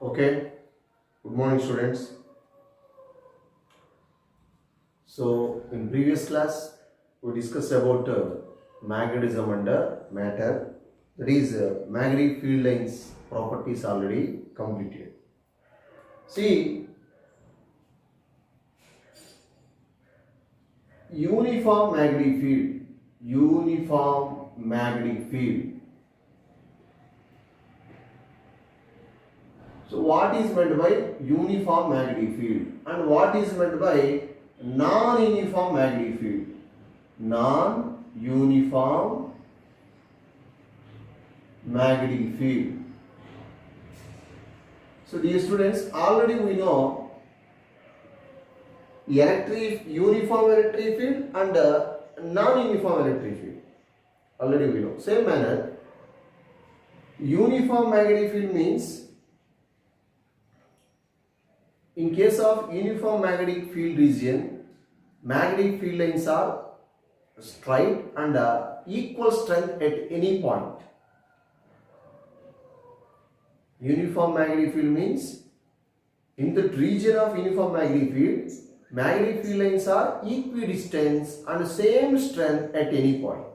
Okay, good morning, students. So, in previous class, we discussed about magnetism and matter. That is, magnetic field lines properties already completed. See, uniform magnetic field. So, what is meant by uniform magnetic field and what is meant by non-uniform magnetic field? Non-uniform magnetic field. So, dear students, already we know uniform electric field and non-uniform electric field. Already we know. Same manner, uniform magnetic field means in case of uniform magnetic field region, magnetic field lines are straight and equal strength at any point. Uniform magnetic field means in the region of uniform magnetic field lines are equidistant and same strength at any point.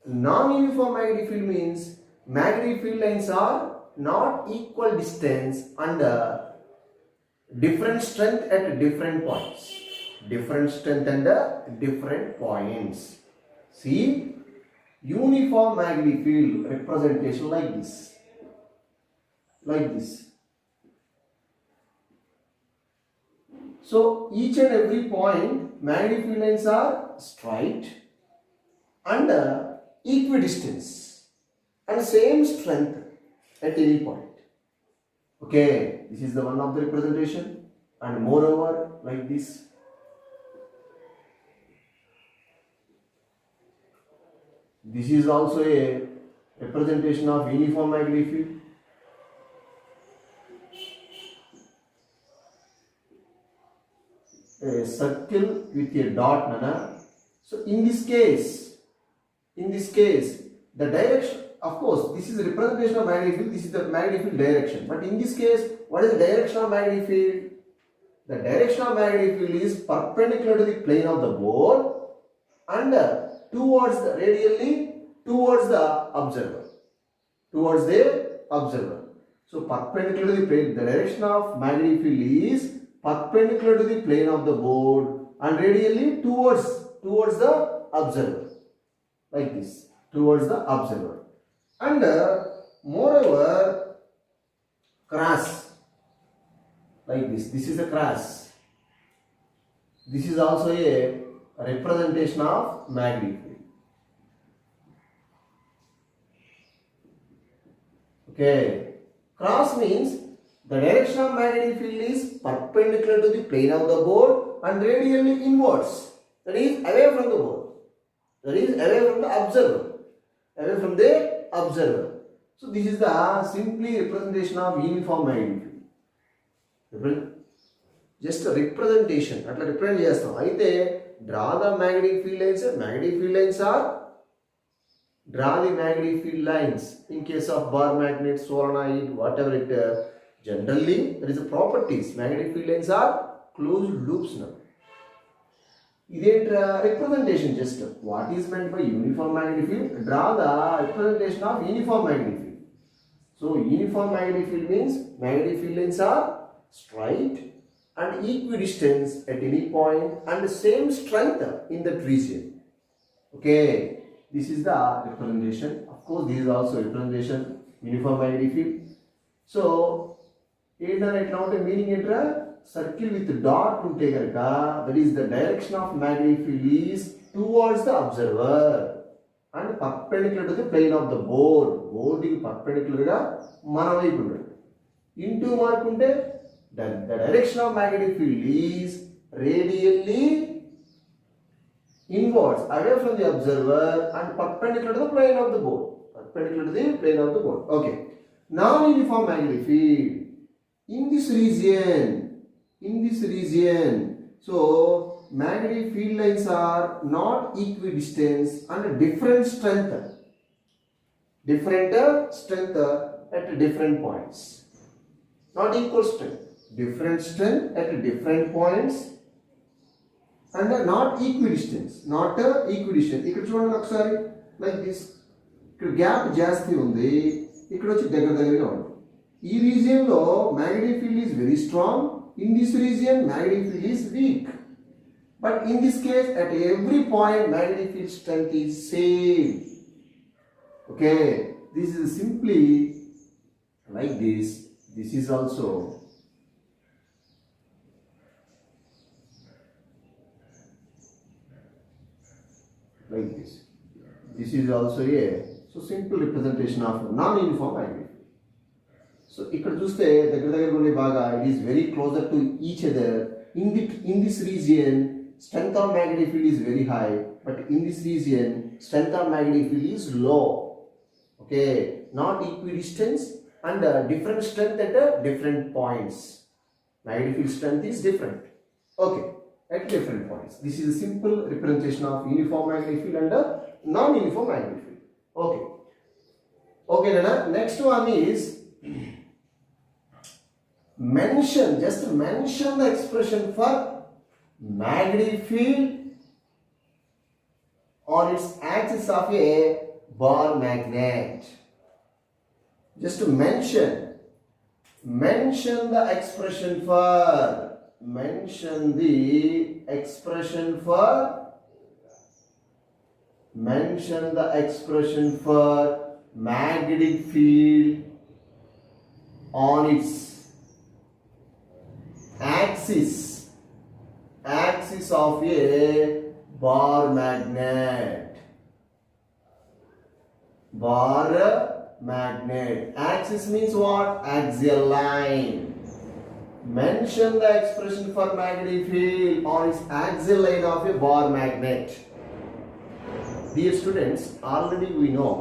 Non-uniform magnetic field means magnetic field lines are not equal distance and different strength at different points. Different strength and different points. See, uniform magnetic field representation like this. Like this. So, each and every point magnetic field lines are straight and equidistance and same strength at any point. Okay, this is the one of the representation, and moreover like this. This is also a representation of uniform magnetic field. A circle with a dot, Nana. So in this case, the direction, of course, this is the representation of magnetic field, this is the magnetic field direction. But in this case, what is the direction of magnetic field? The direction of magnetic field is perpendicular to the plane of the board and radially towards the observer. So perpendicular to the plane, the direction of magnetic field is perpendicular to the plane of the board and radially towards the observer, like this, towards the observer. And moreover, cross, like this. This is a cross. This is also a representation of magnetic field. Okay, cross means the direction of magnetic field is perpendicular to the plane of the board and radially inwards. That is away from the board. That is away from the observer. So this is the simply representation of uniform magnetic field. Just a representation. Atla represent chestam. Aithe draw the magnetic field lines. Draw the magnetic field lines in case of bar magnet, solenoid, whatever it generally there is a properties. Magnetic field lines are closed loops now. This representation just what is meant by uniform magnetic field. Draw the representation of uniform magnetic field. So uniform magnetic field means magnetic field lines are straight and equidistant at any point and the same strength in that region. Okay, this is the representation. Of course, this is also representation uniform magnetic field. So, meaning circle with dot unte ganaka, that is the direction of magnetic field is towards the observer and perpendicular to the plane of the board. Boarding perpendicular ga mana vaipu unnadu. Into mark unte the direction of magnetic field is radially inwards, away from the observer and perpendicular to the plane of the board. Okay. Non-uniform magnetic field. In this region, so magnetic field lines are not equidistant and different strength at different points. not equal strength. Different strength at different points and not equidistance. Not equidistant. ఇక్కడ చూడండి ఒకసారి like this. ఇక్కడ gap జాస్తి ఉంది, ఇక్కడ వచ్చి దగ్గరగా ఉంది. ఈ రీజియన్లో magnetic field is very strong, in this region magnetic field is weak. But in this case, at every point, magnetic field strength is same. Okay, this is simply like this. This is also like this. This is also a simple representation of non-uniform magnetic field. So, ఇక్కడ చూస్తే దగ్గర ఉండే బాగా it is very closer to each other. In this region, strength of magnetic field is very high, but in this region, strength of magnetic field is low. Okay, not equidistance and different strength at different points. Magnetic field strength is different. Okay, at different points. This is a simple representation of uniform magnetic field and non-uniform magnetic field. Okay. Okay, Nana. Next one is just mention the expression for magnetic field on its axis of a bar magnet. Just to mention the expression for magnetic field on its axis of a bar magnet. Axis means what? Axial line. Mention the expression for magnetic field on its axial line of a bar magnet. Dear students, already we know.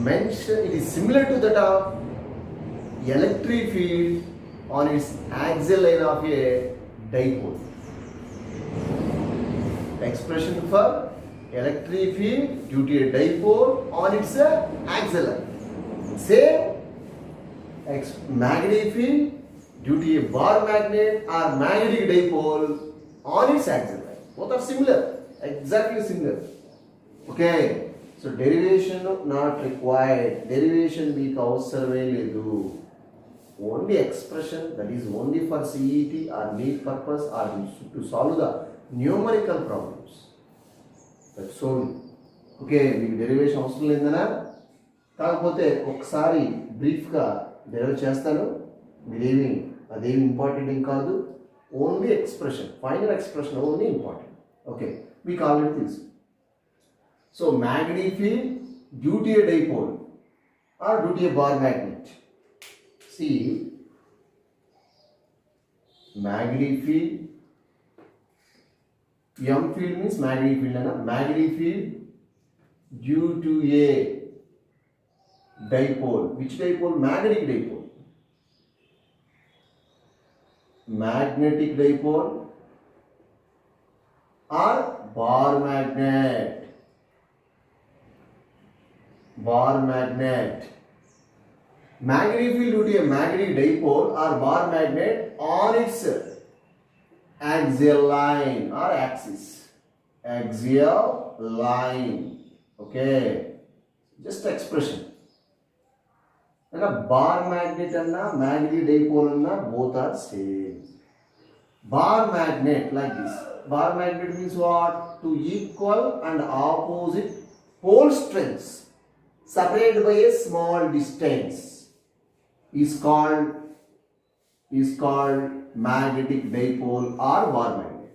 It is similar to that of electric field on its axial line of a dipole. The expression for electric field due to a dipole on its axial line. Same magnetic field due to a bar magnet or magnetic dipole on its axial line. Both are similar, exactly similar. Okay, so derivation not required. Derivation meek avasarame ledu. Only expression, that is only for CET or NEET purpose or to solve the numerical problems. That's all. Okay, మీకు derivation అవసరం లేదనా? కాకపోతే ఒకసారి బ్రీఫ్గా derive చేస్తాను. అదేమి important ఏం కాదు. Only expression, final expression only important. Okay, మీకు ఆల్రెడీ తెలుసు. So magnetic field due to a dipole or due to a bar magnet. See, magnetic field, M field means magnetic field, magnetic field due to a dipole. Which dipole? Magnetic dipole. Magnetic dipole or bar magnet. Magnetic field due to a magnetic dipole or bar magnet on its axial line or axis. Axial line. Okay. Just expression. And a bar magnet and a magnetic dipole and both are same. Bar magnet like this. Bar magnet means what? Two equal and opposite pole strengths separated by a small distance is called magnetic dipole or bar magnet.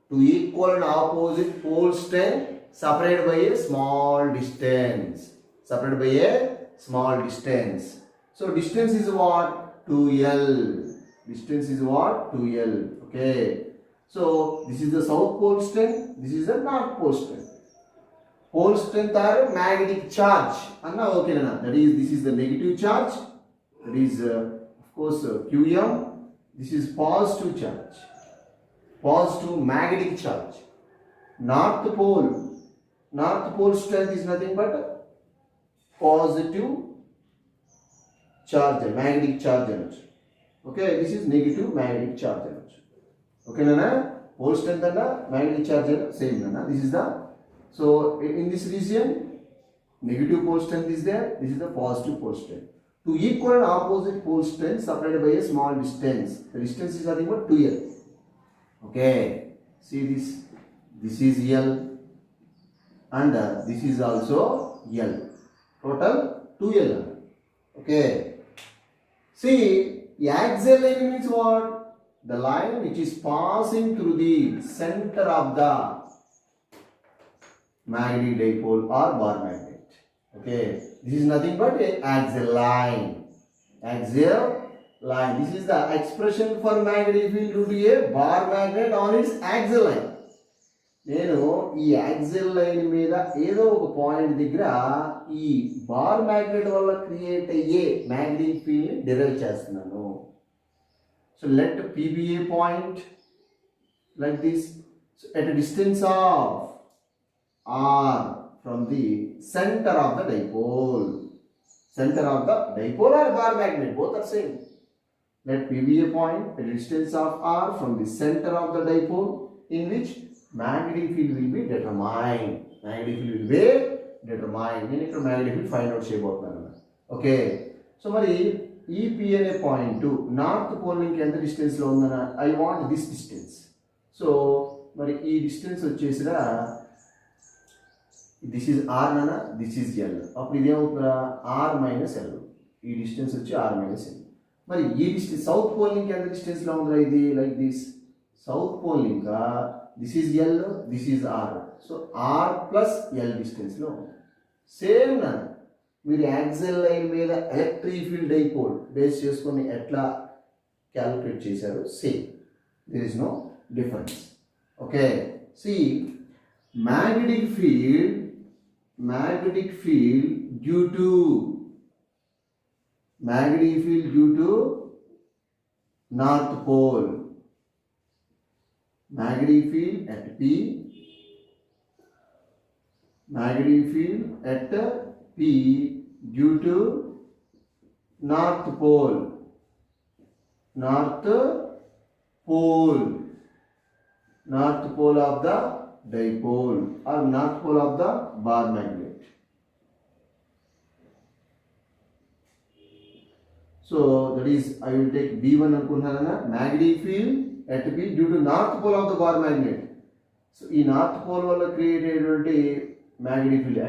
Two equal and opposite pole strength separated by a small distance. So distance is what? 2L. Okay. So this is the south pole strength. This is the north pole strength. Pole strength are magnetic charge. Anna okay na? This is the negative charge. That is of course QM. This is positive charge. Positive magnetic charge. North pole strength is nothing but positive charge magnetic charge అనొచ్చు. Okay, this is negative magnetic charge అనొచ్చు. ఓకేనా, pole strength అన్న magnetic charge same అన్న. This is the, so in this region negative pole strength is there, this is the positive pole strength. Two equal and opposite pole strength separated by a small distance. The distance is nothing but 2L. Okay, see this, this is L and this is also L. Total 2L. Okay, see, the axial line means what? The line which is passing through the center of the magnetic dipole or bar magnet. Okay, this is nothing but a axial line. Axial line. This is the expression for magnetic field due to a bar magnet on its axial line. నేను ఈ axle line మీద ఏదో ఒక point దగ్గర ఈ bar magnet వల్ల create అయ్యే magnetic field derive చేస్తున్నాను. So let PBA point like this at a distance of r from the center of the dipole. Center of the dipole or bar magnet, both are same. Let P be a point at a distance of r from the center of the dipole in which magnetic field will be determined. Magnetic field will be determined. నేను ఇక్కడ magnetic field find out చేయబోతున్నాను. Okay, so మరి ఈ P అనే point north pole కి ఎంత distance లో ఉందన్న, I want this distance. So మరి ఈ డిస్టెన్స్ వచ్చేసిరా దిస్ ఈజ్ ఆర్ నానా, దిస్ ఈజ్ ఎల్. అప్పుడు ఇదేమవుతుందా, ఆర్ మైనస్ ఎల్. ఈ డిస్టెన్స్ వచ్చి ఆర్ మైనస్ ఎల్. మరి ఈ డిస్టెన్స్ సౌత్ పోల్ లింక్ ఎంత డిస్టెన్స్లో ఉందా, ఇది like this. South pole link this is L, this is R. So R plus L డిస్టెన్స్లో ఉంది. సేమ్ నాన్న, మీరు యాక్సిల్ లైన్ మీద ఎలక్ట్రిక్ ఫీల్డ్ డైపోల్ బేస్ చేసుకొని ఎట్లా క్యాలిక్యులేట్ చేశారు, same. There is no difference. Okay, see magnetic field due to north pole, magnetic field at P, magnetic field at P due to north pole of the dipole or north pole of the bar magnet. So that is, I will take B1 అనుకుంటున్నాను, magnetic field at P due to north pole of the bar magnet. So ఈ north pole వల్ల create అయ్యేటువంటి magnetic field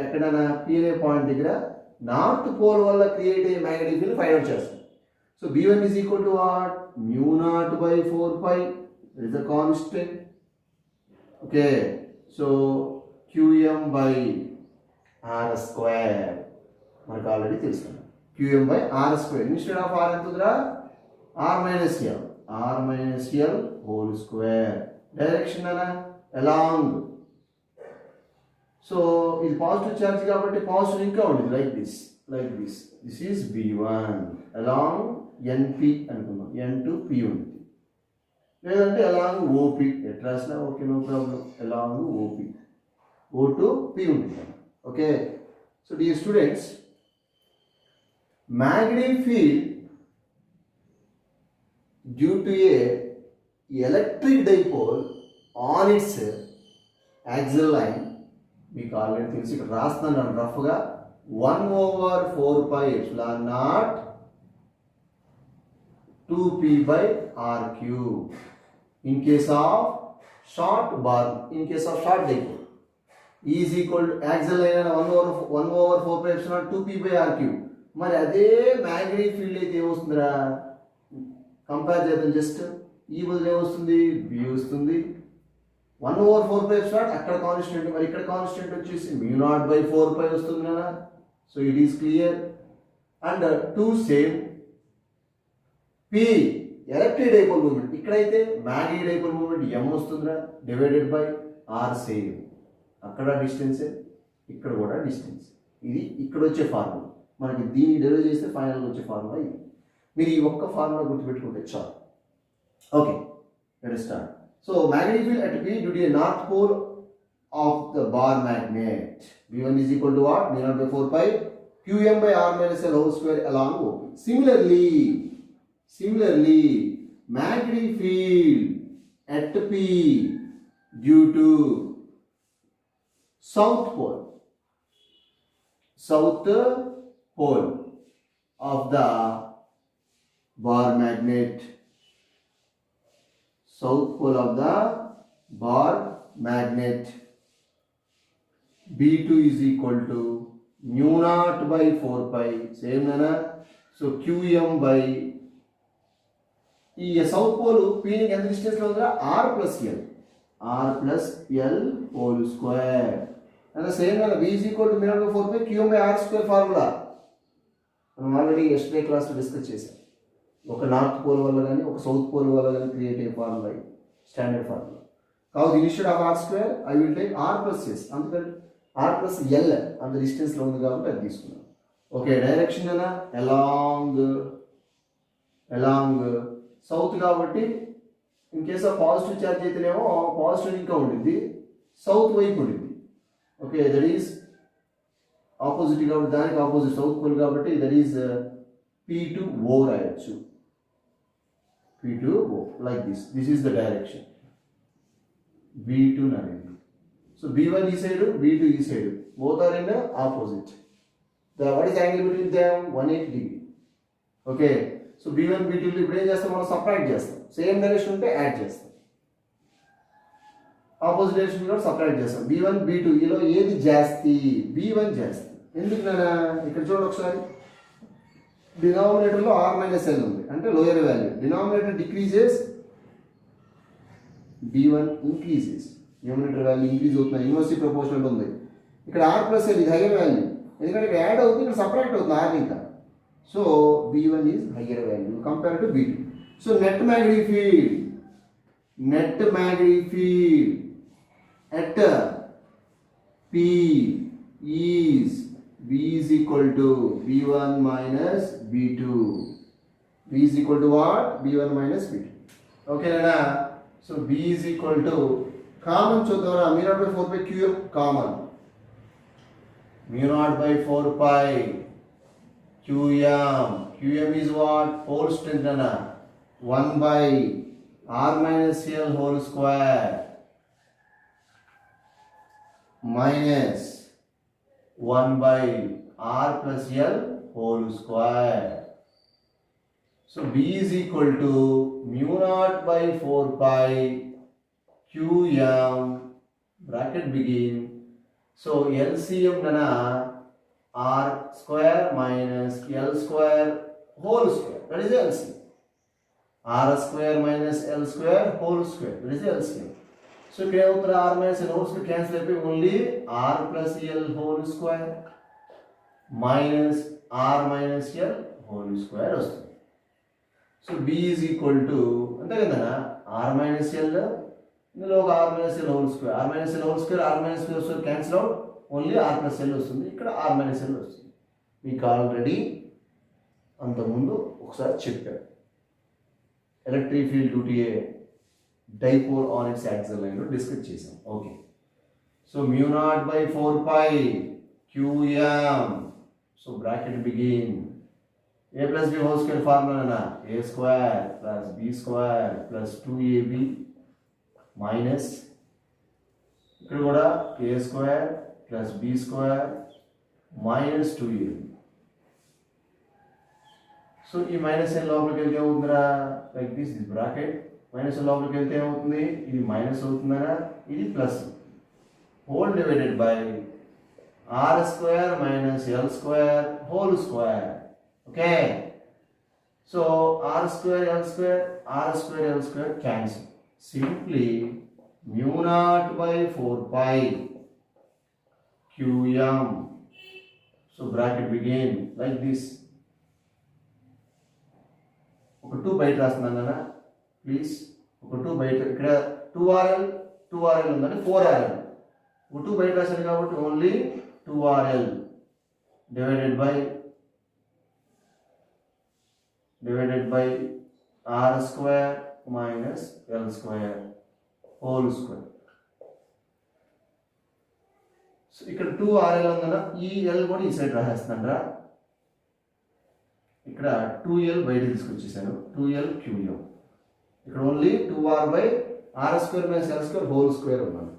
ఎక్కడైనా P అనే point దగ్గర north pole వల్ల create అయ్యే magnetic field find out చేస్తాం. So B1 is equal to what? mu0/4pi. That is the constant. Okay, so QM by R square మనకు already తెలుసు. QM by R square instead of R ఎంత ఉందిరా, R minus L whole square. Direction అలా along. So ఇది positive charge కాబట్టి positive ఇంకా ఉంది like this. This is B1 along NP అనుకుందాం, N to P ఉంది. లేదంటే అలాంగ్ ఓపి ఎట్లా రాసినా okay, no problem. Along OP O to P ఉంటుంది. Okay, so dear students, magnetic field due to a electric dipole on its axial line మీకు already తెలిసి ఇక్కడ రాస్తున్నాను రఫ్గా 1/4πε0 2p/r cube. In case of short dipole is equal to axial line 1/4πε0 2p/r cube. మరి అదే magnetic field అయితే ఏమొస్తుందిరా, compare చేద్దాం. Just ఈ బదులు ఏమొస్తుంది, బి వస్తుంది. 1/4πε0 అక్కడ కాన్స్టెంట్, మరి ఇక్కడ కాన్స్టెంట్ వచ్చేసి mu0/4π వస్తుంది కదా. So it is clear. And 2 same P electric dipole moment, ఇక్కడైతే మ్యాగ్నెటిక్ డైపోల్ మూమెంట్ m వస్తుందిరా, డివైడెడ్ బై r సేమ్. అక్కడ డిస్టెన్స్, ఇక్కడ కూడా డిస్టెన్స్. ఇది ఇక్కడ వచ్చే ఫార్ములా. మనకి దీన్ని డెరివ్ చేస్తే ఫైనల్గా వచ్చే ఫార్ములా ఇది. మీరు ఈ ఒక్క ఫార్ములా గుర్తుపెట్టుకుంటే చాలు. Okay, let us start. So magnetic field at P due to a north pole of the bar magnet. V1 is equal to what? mu0/4π Qm by r minus L whole square along OP. Similarly, magnetic field at P due to south pole of the bar magnet, south pole of the bar magnet, B2 is equal to mu naught by 4 pi, same nana. So Qm by ఈ south pole P ని ఎంత distance లో ఉందా r plus L whole square అంటే same కదా V is equal to mu naught by 4 pi Qm by r square formula మనం already yesterday class లో discuss చేసాం. ఒక నార్త్ పోల్ వల్ల కానీ ఒక సౌత్ పోల్ వల్ల కానీ క్రియేట్ అయ్యే ఫార్ములా, స్టాండర్డ్ ఫార్ములా. కాబట్టి instead of r square I will take r plus S, అందుకని r ప్లస్ ఎల్ అంత డిస్టెన్స్ లో ఉంది కాబట్టి అది తీసుకున్నాం. ఓకే, డైరెక్షన్ అనా అలాంగ్ సౌత్ కాబట్టి in case of positive charge అయితేనేమో పాజిటివ్ ఇంకా ఉండింది, సౌత్ వైపు ఉండింది. ఓకే, దట్ ఈస్ ఆపోజిట్ కాబట్టి దానికి ఆపోజిట్ సౌత్ పోల్ కాబట్టి దట్ ఈస్ P2O రాయొచ్చు. P2O like this is the direction B2 అనేది. సో B1 ఈ సైడ్, B2 ఈ side, both are in opposite. What is angle between them 180 degree. Okay, so B1 B2 ఇప్పుడు ఏం చేస్తాం, మనం separate చేస్తాం. సేమ్ డైరెక్షన్ ఉంటే యాడ్ చేస్తాం, ఆపోజిట్ డైరెక్షన్ కూడా సపరేట్ చేస్తాం. B1 B2 ఈలో ఏది జాస్తి, B1 జాస్తి. ఎందుకు నాన్న, ఇక్కడ చూడండి ఒకసారి, డినామినేటర్లో r మైనస్ ఎల్ ఉంది అంటే lower value, denominator decreases, B1 increases, numerator value increase అవుతుంది, ఇన్వర్స్లీ ప్రపోర్షనల్ ఉంది. ఇక్కడ r ప్లస్ ఎల్ ఇది హైయర్ వాల్యూ, ఎందుకంటే ఇక్కడ యాడ్ అవుతుంది, ఇక్కడ సపరేట్ అవుతుంది r ఇంకా. So B1 is higher value compared to B2. So net magnetic field at P is V is equal to B1 minus B2. V is equal to what? B1 minus B2. Okay, Nana. So B is equal to common chodora mu naught by 4 pi Qm common. Mu naught by 4 pi Qm is what? Pole strength nana 1 by r minus L whole square minus 1 by r plus L whole square. So B is equal to mu naught by 4 pi Qm bracket begin. So LCM nana r square minus L square whole square, that is LCM. R square minus L square whole square, that is LCM. So here r minus L whole square cancel అయిపోయి only r plus L whole square minus r minus L whole square వస్తుంది. So B is equal to అంతే కదా r minus L ఇందులో ఒక r minus L whole square, r minus L whole square, r minus L whole square cancel out, only r plus L వస్తుంది, ఇక్కడ r minus L వస్తుంది. మీకు already అంతకుముందు ఒకసారి చెప్పాను, electric field due to a dipole on its axial లైన్లో discuss చేసాం. Okay, so mu naught by 4 pi Qm, so bracket begin, a plus b whole square formula a square plus b square plus 2ab minus ఇక్కడ కూడా a square plus b square minus 2ab. So ఈ minus n లోపలికి వెళ్తే ఏమవుతుందా, like this bracket, minus n లోపలికి వెళ్తే ఏమవుతుంది, ఇది మైనస్ అవుతుందా, ఇది plus, whole divided by r square minus l square whole square. Okay, so r square l square, r square l square cancel, simply mu naught by 4 pi Qm. So bracket begin like this. ఒక 2 బయట రాస్తున్నాను అన్న please, ఒక 2 బయట, ఇక్కడ 2RL ఉందంటే 4RL, ఒక 2 బయట రాశాను కాబట్టి only 2RL divided by r square minus l square whole square. So ఇక్కడ 2RL ఉందన్న, ఈ ఎల్ కూడా ఈ సైడ్ రాసేస్తాను రా. ఇక్కడ 2L బయట తీసుకొచ్చేసాను, 2L QM. ఇక్కడ only 2R by R square minus L square whole square ఉన్నాను.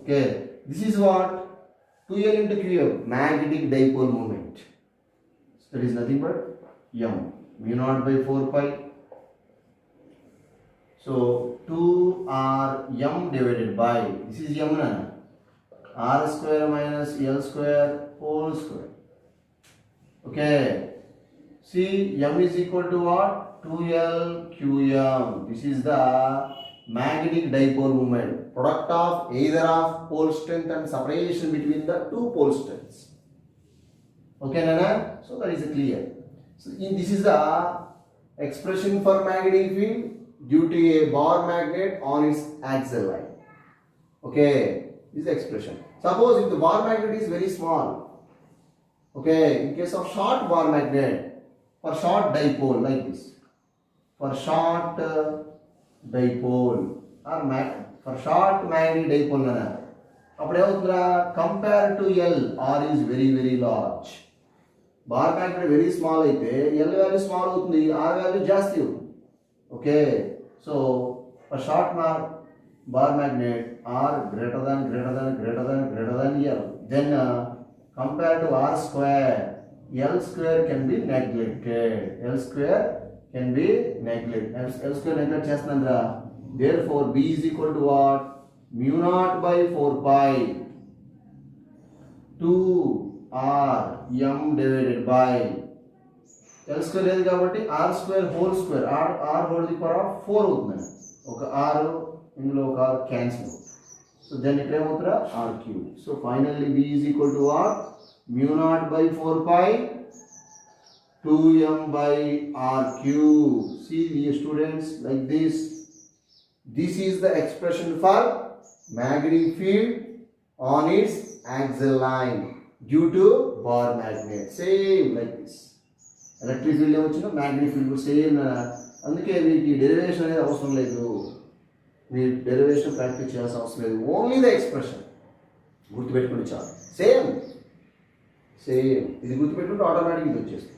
Okay, this is what 2L into QM, magnetic dipole moment. So that is nothing but M mu naught by 4 pi. So 2RM divided by, this is M na, R square minus L square whole square. Okay, see M is equal to what? 2L QM. This is the magnetic dipole moment, product of either of pole strength and separation between the two pole strengths. Okay Nana, so that is clear. So this is the expression for magnetic field due to a bar magnet on its axial line. Okay, this is the expression. Suppose if the bar magnet is very small, okay, in case of short bar magnet, for short dipole like this, for short dipole or for short magnetic dipole nana, అప్పుడు ఏమవుతుందా, compare to L R is very very large. Bar magnet very small అయితే L value small అవుతుంది, R value జాస్తి అవుతుంది. Okay, so for short bar magnet R greater than greater than greater than greater than L, then compare to R square L square can be neglected, L square can be neglect, L square neglect చేస్తున్నాను రా. Therefore B is equal to what? Mu naught by 4 pi 2R M divided by L square లేదు కాబట్టి R square whole square, R whole the power of 4 అవుతుంది. ఒక R ఇందులో ఒక R cancel. So then ఇక్కడ ఏమవుతుందా, R cube. So finally B is equal to what? Mu naught by 4 pi 2M by R cube. See dear students, like this. This is the expression for magnetic field on its axial line due to bar magnet. Same like this. Electric field ఏమొచ్చినా magnetic field same. అందుకే మీకు derivation అనేది అవసరం లేదు, మీరు derivation practice చేయాల్సిన అవసరం లేదు, ఓన్లీ ద ఎక్స్ప్రెషన్ గుర్తుపెట్టుకుని చాలు. సేమ్ సేమ్ ఇది గుర్తుపెట్టుకుంటే ఆటోమేటిక్ ఇది వచ్చేస్తుంది.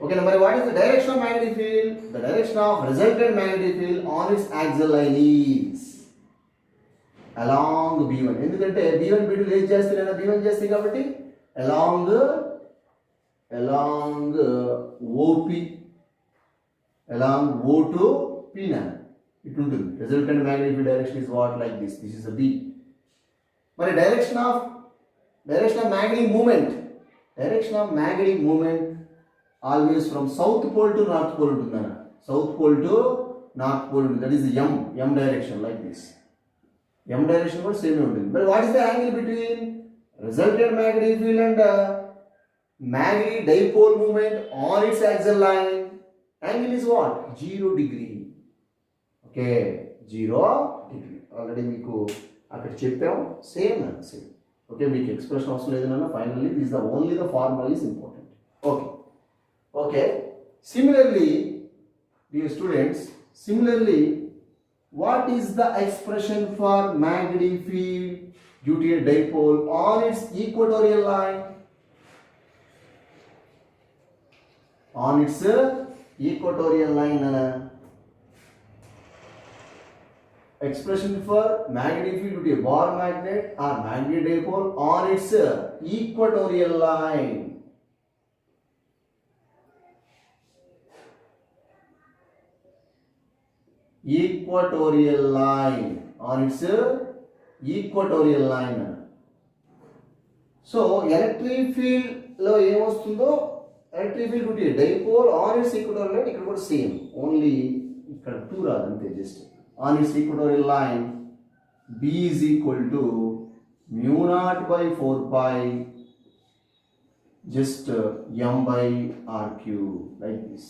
Okay, now what is the direction of magnetic field? The direction of resultant magnetic field on its axial line is along B1. ఎందుకంటే B1 B2 లేజ్ చేస్తే లేదా B1 చేస్తే కాబట్టి along OP, along O to P na it ఉంటుంది. Resultant magnetic field direction is what, like this. This is a B. మరి direction of magnetic movement always from south pole to north pole ఉంటుందన్న, south pole to north pole ఉంటుంది. That is the M direction, like this. M direction కూడా same ఉంటుంది. But what is the angle between resultant magnetic field and magnetic dipole moment on its axial line? Angle is what? 0 degree. Okay, 0 degree. Already మీకు అక్కడ చెప్పాం, same. Okay, మీకు expression అవసరం లేదన్నా. Finally this is the only the formula is important. Okay, similarly dear students, what is the expression for magnetic field due to a dipole on its equatorial line? On its equatorial line nana, expression for magnetic field due to a bar magnet or magnetic dipole on its equatorial line. Equatorial line, on its equatorial line. So electric field లో ఏమొస్తుందో, electric field due to a dipole on its equatorial line ఇక్కడ కూడా same, only ఇక్కడ 2 రాదు అంతే. Just on its equatorial line B is equal to mu naught by 4 pi just M by R cube, like this.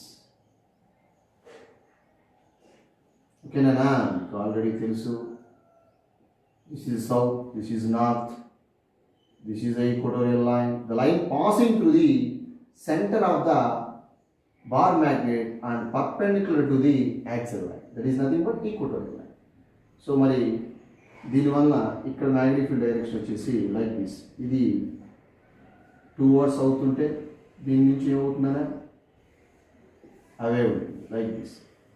Okay nana, మీకు already తెలుసు. This is south, this is north, this is the equatorial line. The line passing through the center of the bar magnet and perpendicular to the axial line. That is nothing but equatorial line. So మరి దీనివల్ల ఇక్కడ magnetic field direction వచ్చేసి like this. ఇది towards అవుతుంటే దీని నుంచి ఏమవుతుందనే away ఉంటుంది like this.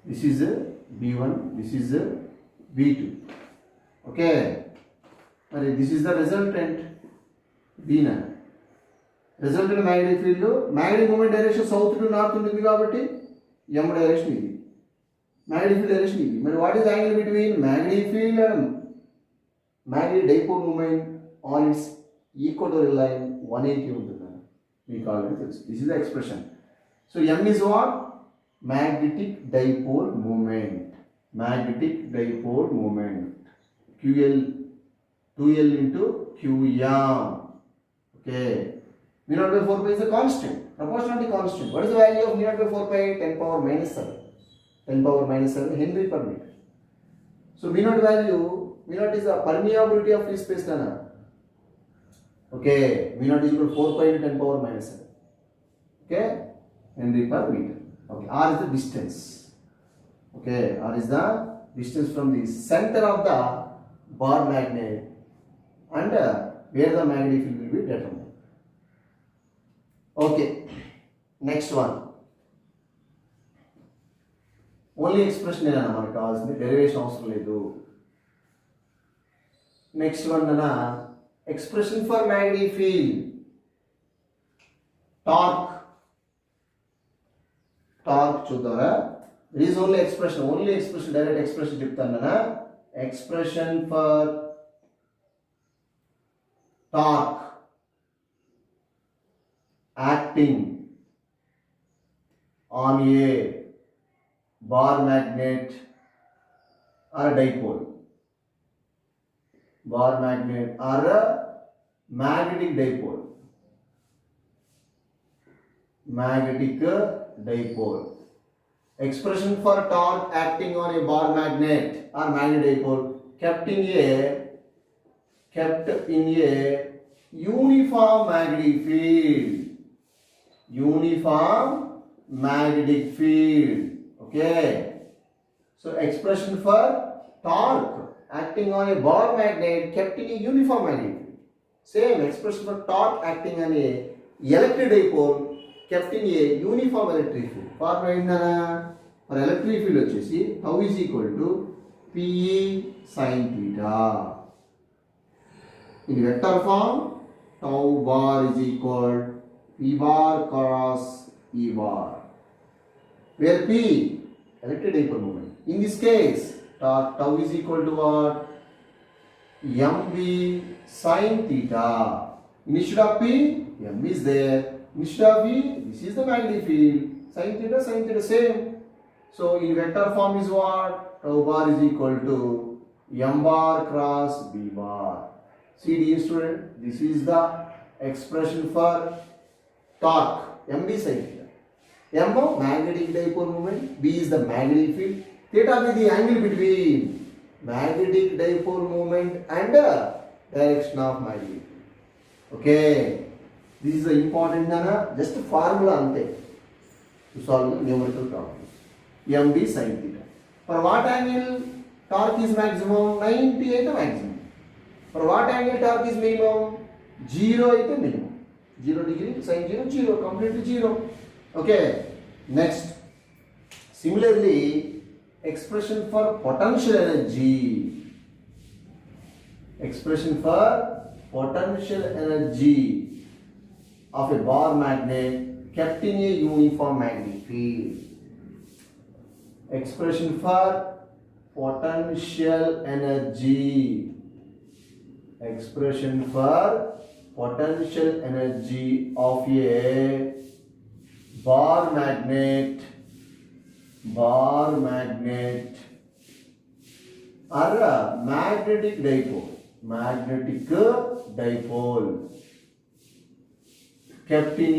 This is B1, this is B2. Okay, మరి this is the resultant B9. Resultant magnetic field magnetic moment direction south to north ఉంటుంది కాబట్టి M డైరెక్షన్ ఇది, మ్యాగ్నెటిక్ ఫీల్డ్ డైరెక్షన్ ఇది. మరి what is angle between magnetic field and magnetic dipole moment on its equatorial line 180 ఉంటుందని మీకు already తెలుసు. This is the expression. So M is what? Magnetic dipole moment. Magnetic dipole moment. QL 2L into QM. Okay. mu naught by 4 pi is a constant, proportionality constant. What is the value of mu naught by 4 pi? 10 power minus 7. 10 power minus 7 Henry per meter. So mu naught value, mu naught is the permeability of free space dana. Okay, mu naught is equal to 4 pi into 10 power minus 7. Okay, Henry per meter. Okay, R is the distance. Okay, R is the distance from the center of the bar magnet and where the magnetic field will be determined. Okay, next one. Only expression ఏనా మనకు కావాల్సింది, derivation అవసరం లేదు. Next one అన్న expression for magnetic field. Torque చూద్దారా. It is only expression direct expression చెప్తాను. Expression for torque acting on a bar magnet or dipole. bar magnet or a magnetic dipole. Expression for torque acting on a bar magnet or magnetic dipole kept in a uniform magnetic field. Okay, so expression for torque acting on a bar magnet kept in a uniform magnetic field. Same expression for torque acting on a electric dipole kept in a uniform electric field. Formula ఏంటన్నా, for electric field వచ్చేసి tau is equal to PE sin theta. In vector form, tau bar is equal P bar cross E bar, where P electric dipole moment. In this case, tau is equal to what? mv sin theta. Instead of P, m is there. Instead of V, this is the magnetic field. Sin theta same. So in vector form is what? Tau bar is equal to m bar cross B bar. See dear student, this is the expression for torque. mv sin theta. M magnetic dipole moment, B is the magnetic field. Theta is the angle between magnetic dipole moment and the direction of magnetic field. Okay, this is the important dana, just a formula ante to solve the numerical problem. mv sin theta. For what angle torque is maximum? 90 is the maximum. For what angle torque is minimum? 0 is the minimum. 0 degree sin 0, completely 0. Okay, next, similarly, expression for potential energy. Expression for potential energy of a bar magnet kept in a uniform magnetic field. Expression for potential energy. Expression for potential energy of a bar magnet or a magnetic dipole. Kept in a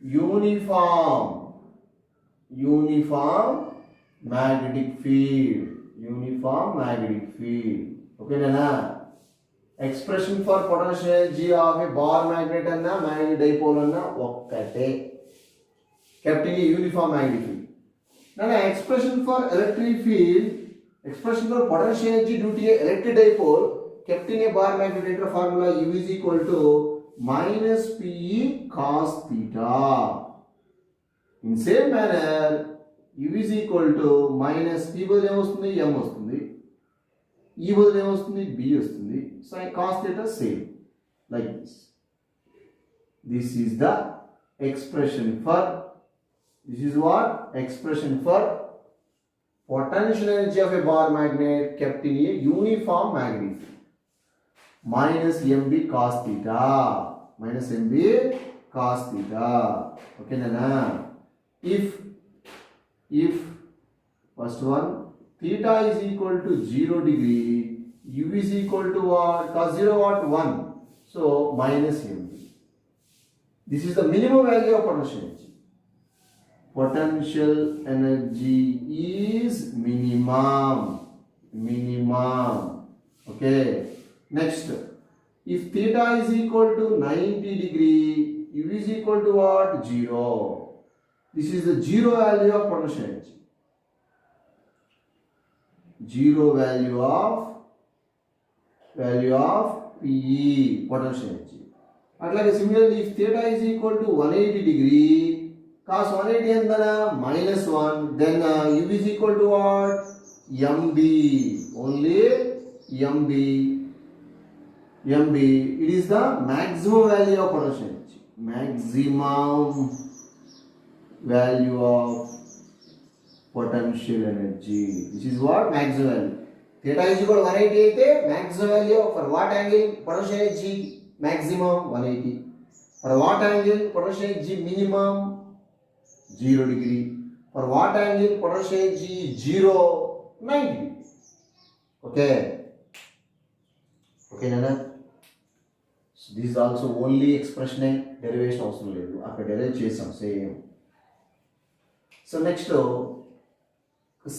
uniform magnetic field. Okay na? Expression for potential energy of a bar magnet and a magnetic dipole anna okkate. Kept in a uniform magnetic field. Now expression for electric field expression for potential energy due to a electric dipole kept in a bar magnet formula U is equal to minus PE cos theta. In same manner U is equal to minus P బదులు ఏమొస్తుంది M వస్తుంది, E బదులు ఏమొస్తుంది B వస్తుంది, sin cos theta same like this. This is the expression for, this is what expression for potential energy of a bar magnet kept in a uniform magnetic field. Minus MB cos theta, minus MB cos theta. Okay, Nana? If first one theta is equal to 0 degree, U is equal to what? Cos 0 what? 1. So minus MB. This is the minimum value of potential energy. Potential energy is minimum. Okay. Next, if theta is equal to 90 degree, U is equal to what? 0. This is the zero value of potential energy. Zero value of PE, potential energy. Like similarly, if theta is equal to 180 degree, cos 180 and then minus 1, then U is equal to what? MB. Only MB. It is the maximum value of potential energy. Maximum value of potential energy. This is what? Maximum value. Theta is equal to 180 అయితే maximum value for what angle? Potential energy maximum 180. For what angle? Potential energy minimum 0 degree. For what angle? Potential energy 0, 90 degree. Okay, Nana? So this is also only expression, derivation అవసరం లేదు, అక్కడ derive చేసాం same. So next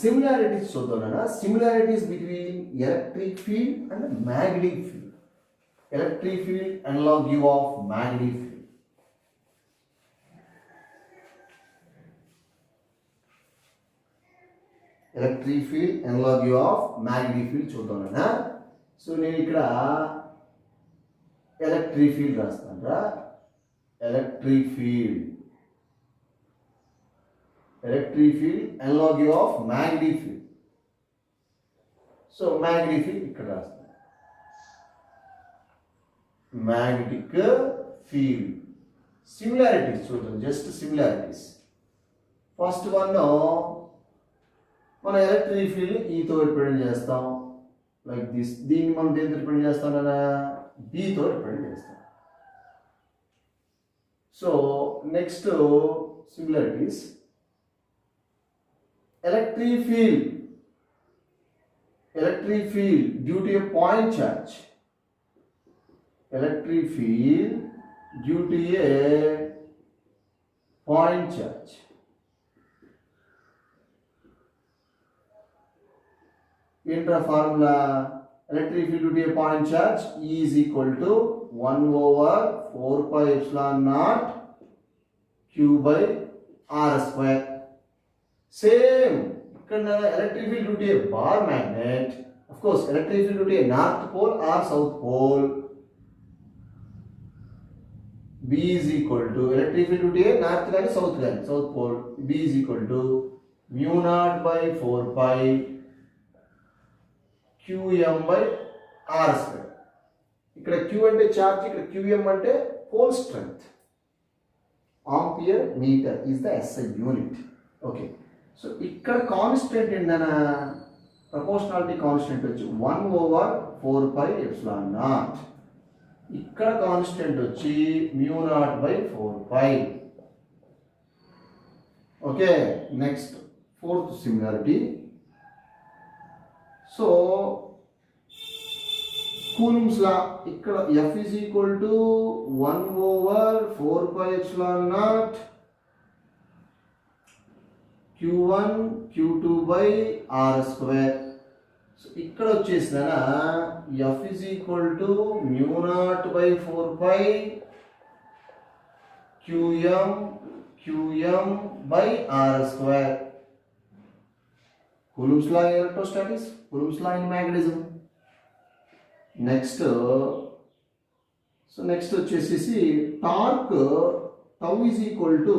similarities చూద్దాం నాన్న. Similarities between electric field and magnetic field. Electric field analogy of magnetic field. Electric field analogy of magnetic field చూద్దాం నాన్న. So నేను ఇక్కడ ఎలక్ట్రిక్ ఫీల్డ్ రాస్తాను. Electric field analogy of magnetic field. So magnetic field ఇక్కడ రాస్తాను. magnetic field similarities చూద్దాం, just similarities. First one, మన electric field ఈతో represent చేస్తాం లైక్ దిస్. దీన్ని మనం దేనితో రిప్రజెంట్ చేస్తాం అన్న బీతో రిప్రజెంట్ చేస్తాం. So next similarities. Electric field due to a point charge. Electric field due to a point charge. Intra formula, electric field due to a point charge E is equal to 1 over 4 pi epsilon naught Q by R square. Same. Electric field due to a bar magnet. Of course, electric field due to a north pole or south pole. B is equal to electric field due to a north line, south pole. B is equal to mu naught by 4 pi QM by R square. ఇక్కడ Q అంటే charge, ఇక్కడ QM అంటే pole strength. Ampere metre is the SI unit. Okay, so ఇక్కడ constant ఏంటన్నా, proportionality constant వచ్చి 1 over 4 pi epsilon naught. ఇక్కడ constant వచ్చి mu naught by 4 pi. Okay, next fourth similarity. So Coulomb's law, ఇక్కడ F is equal to 1 over 4 pi epsilon naught Q1 Q2 by R square. So ఇక్కడ వచ్చేసిన F is equal to mu naught by 4 pi QM by R square. Coulomb's law in electrostatics, Coulomb's law in magnetism. Next, next వచ్చేసి torque tau is equal to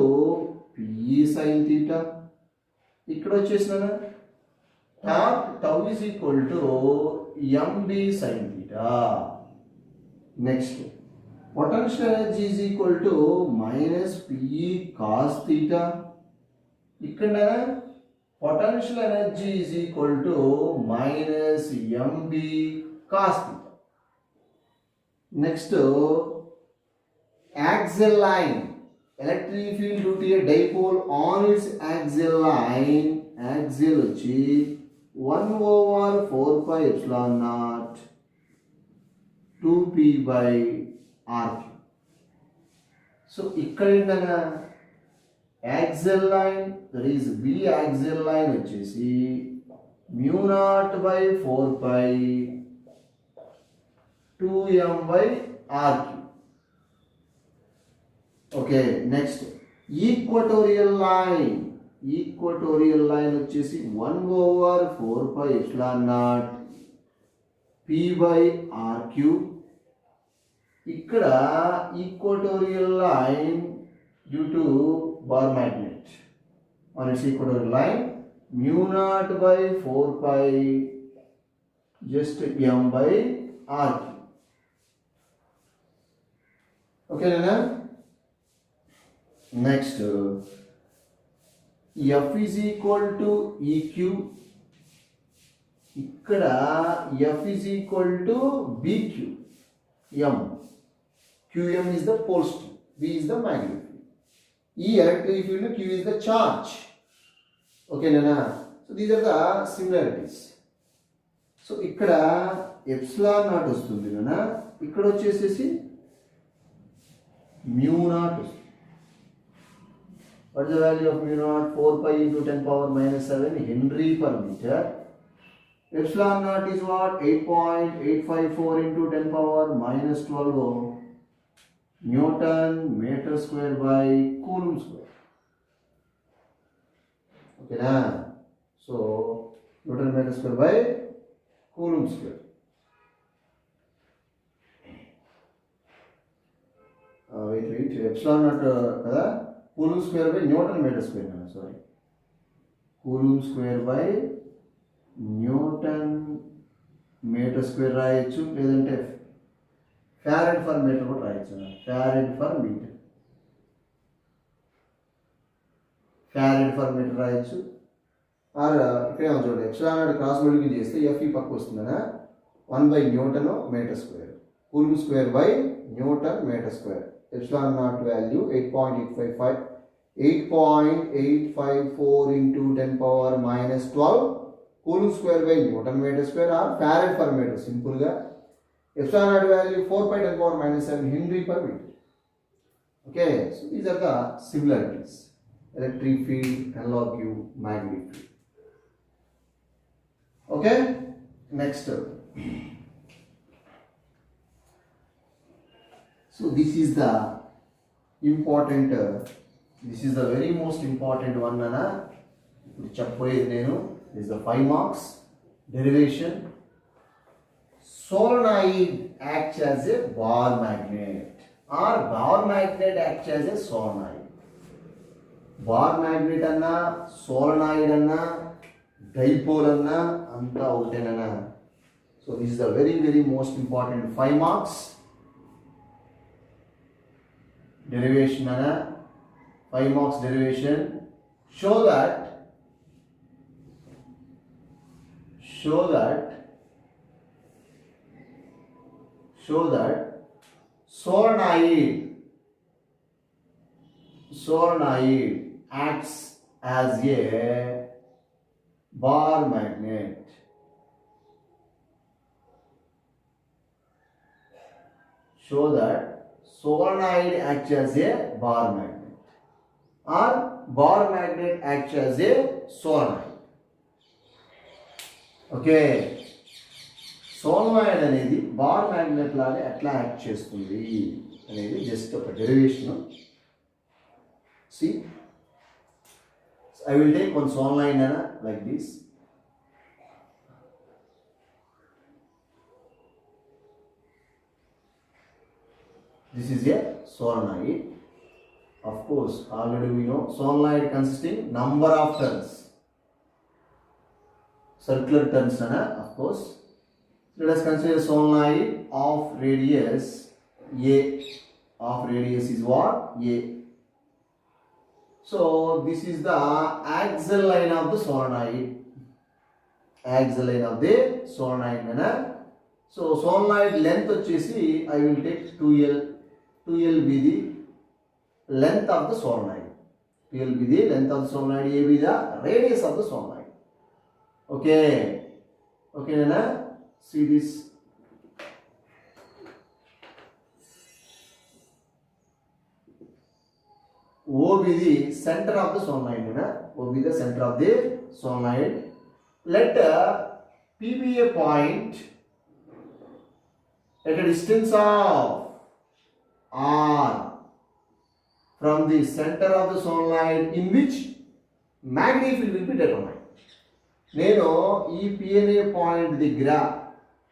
PE sine theta. ఇక్కడ వచ్చేసిన torque tau is equal to MB sine theta. Next potential energy is equal to minus PE cos theta. ఇక్కడ potential energy is equal to minus MB cos theta. Next axial line, electric field due to a dipole on its axial line, axial వచ్చి 1 over 4 pi epsilon naught 2p by r. So ఇక్కడ ఏంటన్నా axial line, that is b axial line వచ్చేసి mu naught by 4 pi 2m by r. Okay next equatorial line, equatorial line వచ్చేసి 1 over 4 pi epsilon naught p by r cube. ఇక్కడ equatorial line due to bar magnet on its equatorial line mu naught by 4 pi just m by r cube. ఓకేనా? Next F is equal to EQ. ఇక్కడ F is equal to BQ. M. QM is the pole strength. B is the magnetic field. E electric field, Q is the charge. Okay, Nana. So these are the similarities. So ఇక్కడ epsilon naught వస్తుంది Nana. ఇక్కడ వచ్చేసేసి mu naught వస్తుంది. What is the value of mu naught? 4 pi into 10 power minus 7 Henry per meter. Epsilon naught is what? 8.854 into 10 power minus 12 Newton meter square by Coulomb square. Okay, na? So Newton meter square by Coulomb square. Wait. Epsilon naught kada? Coulomb square by Newton meter square. Sorry. Coulomb square by Newton meter square రాయొచ్చు, లేదంటే farad per metre కూడా రాయొచ్చు. Farad per metre, farad per metre రాయొచ్చు. Or ఇక్కడే చూడండి, epsilon naught cross multiply చేస్తే F ఈ పక్క వస్తుందనా 1 by newton metre square. Coulomb square by newton metre square. Epsilon naught value 8.854 into 10 power minus 12 Coulomb square by Newton meter square or Farad per meter. Simple ga. Epsilon naught value 4 by 10 power minus 7 Henry per meter. Okay, so these are the similarities. Electric field, analog field, magnetic field. Okay, next. So this is the important, this is the very most important one nana. ఇప్పుడు చెప్పబోయేది నేను, this is the 5 marks derivation. Solenoid acts as a bar magnet or bar magnet acts as a solenoid. Bar magnet anna, solenoid anna, dipole anna anta ఒకటేనా. So this is the very most important 5 marks. Derivation ana 5 marks derivation. Show that solenoid acts as a bar magnet. Show that solenoid acts as a bar magnet or bar magnet acts as a solenoid. Okay, solenoid అనేది bar magnet లాగా ఎట్లా act చేస్తుంది అనేది just ఒక derivation. See, I will take one solenoid like this. This is a solenoid. Of course, already we know solenoid consisting number of turns. Circular turns, of course. Let us consider solenoid of radius A. Of radius is what? A. So this is the axial line of the solenoid. Axial line of the solenoid. So solenoid length వచ్చేసి I will take 2L. 2L be the length of the solenoid. 2L be the length of the solenoid. A be the radius of the solenoid. Okay. Okay, Nana? See this. O be the center of the solenoid. O be the center of the solenoid. Let P be a point at a distance of R from the center of the solenoid in which magnetic field will be determined. నేను ఈ P అనే point దగ్గర,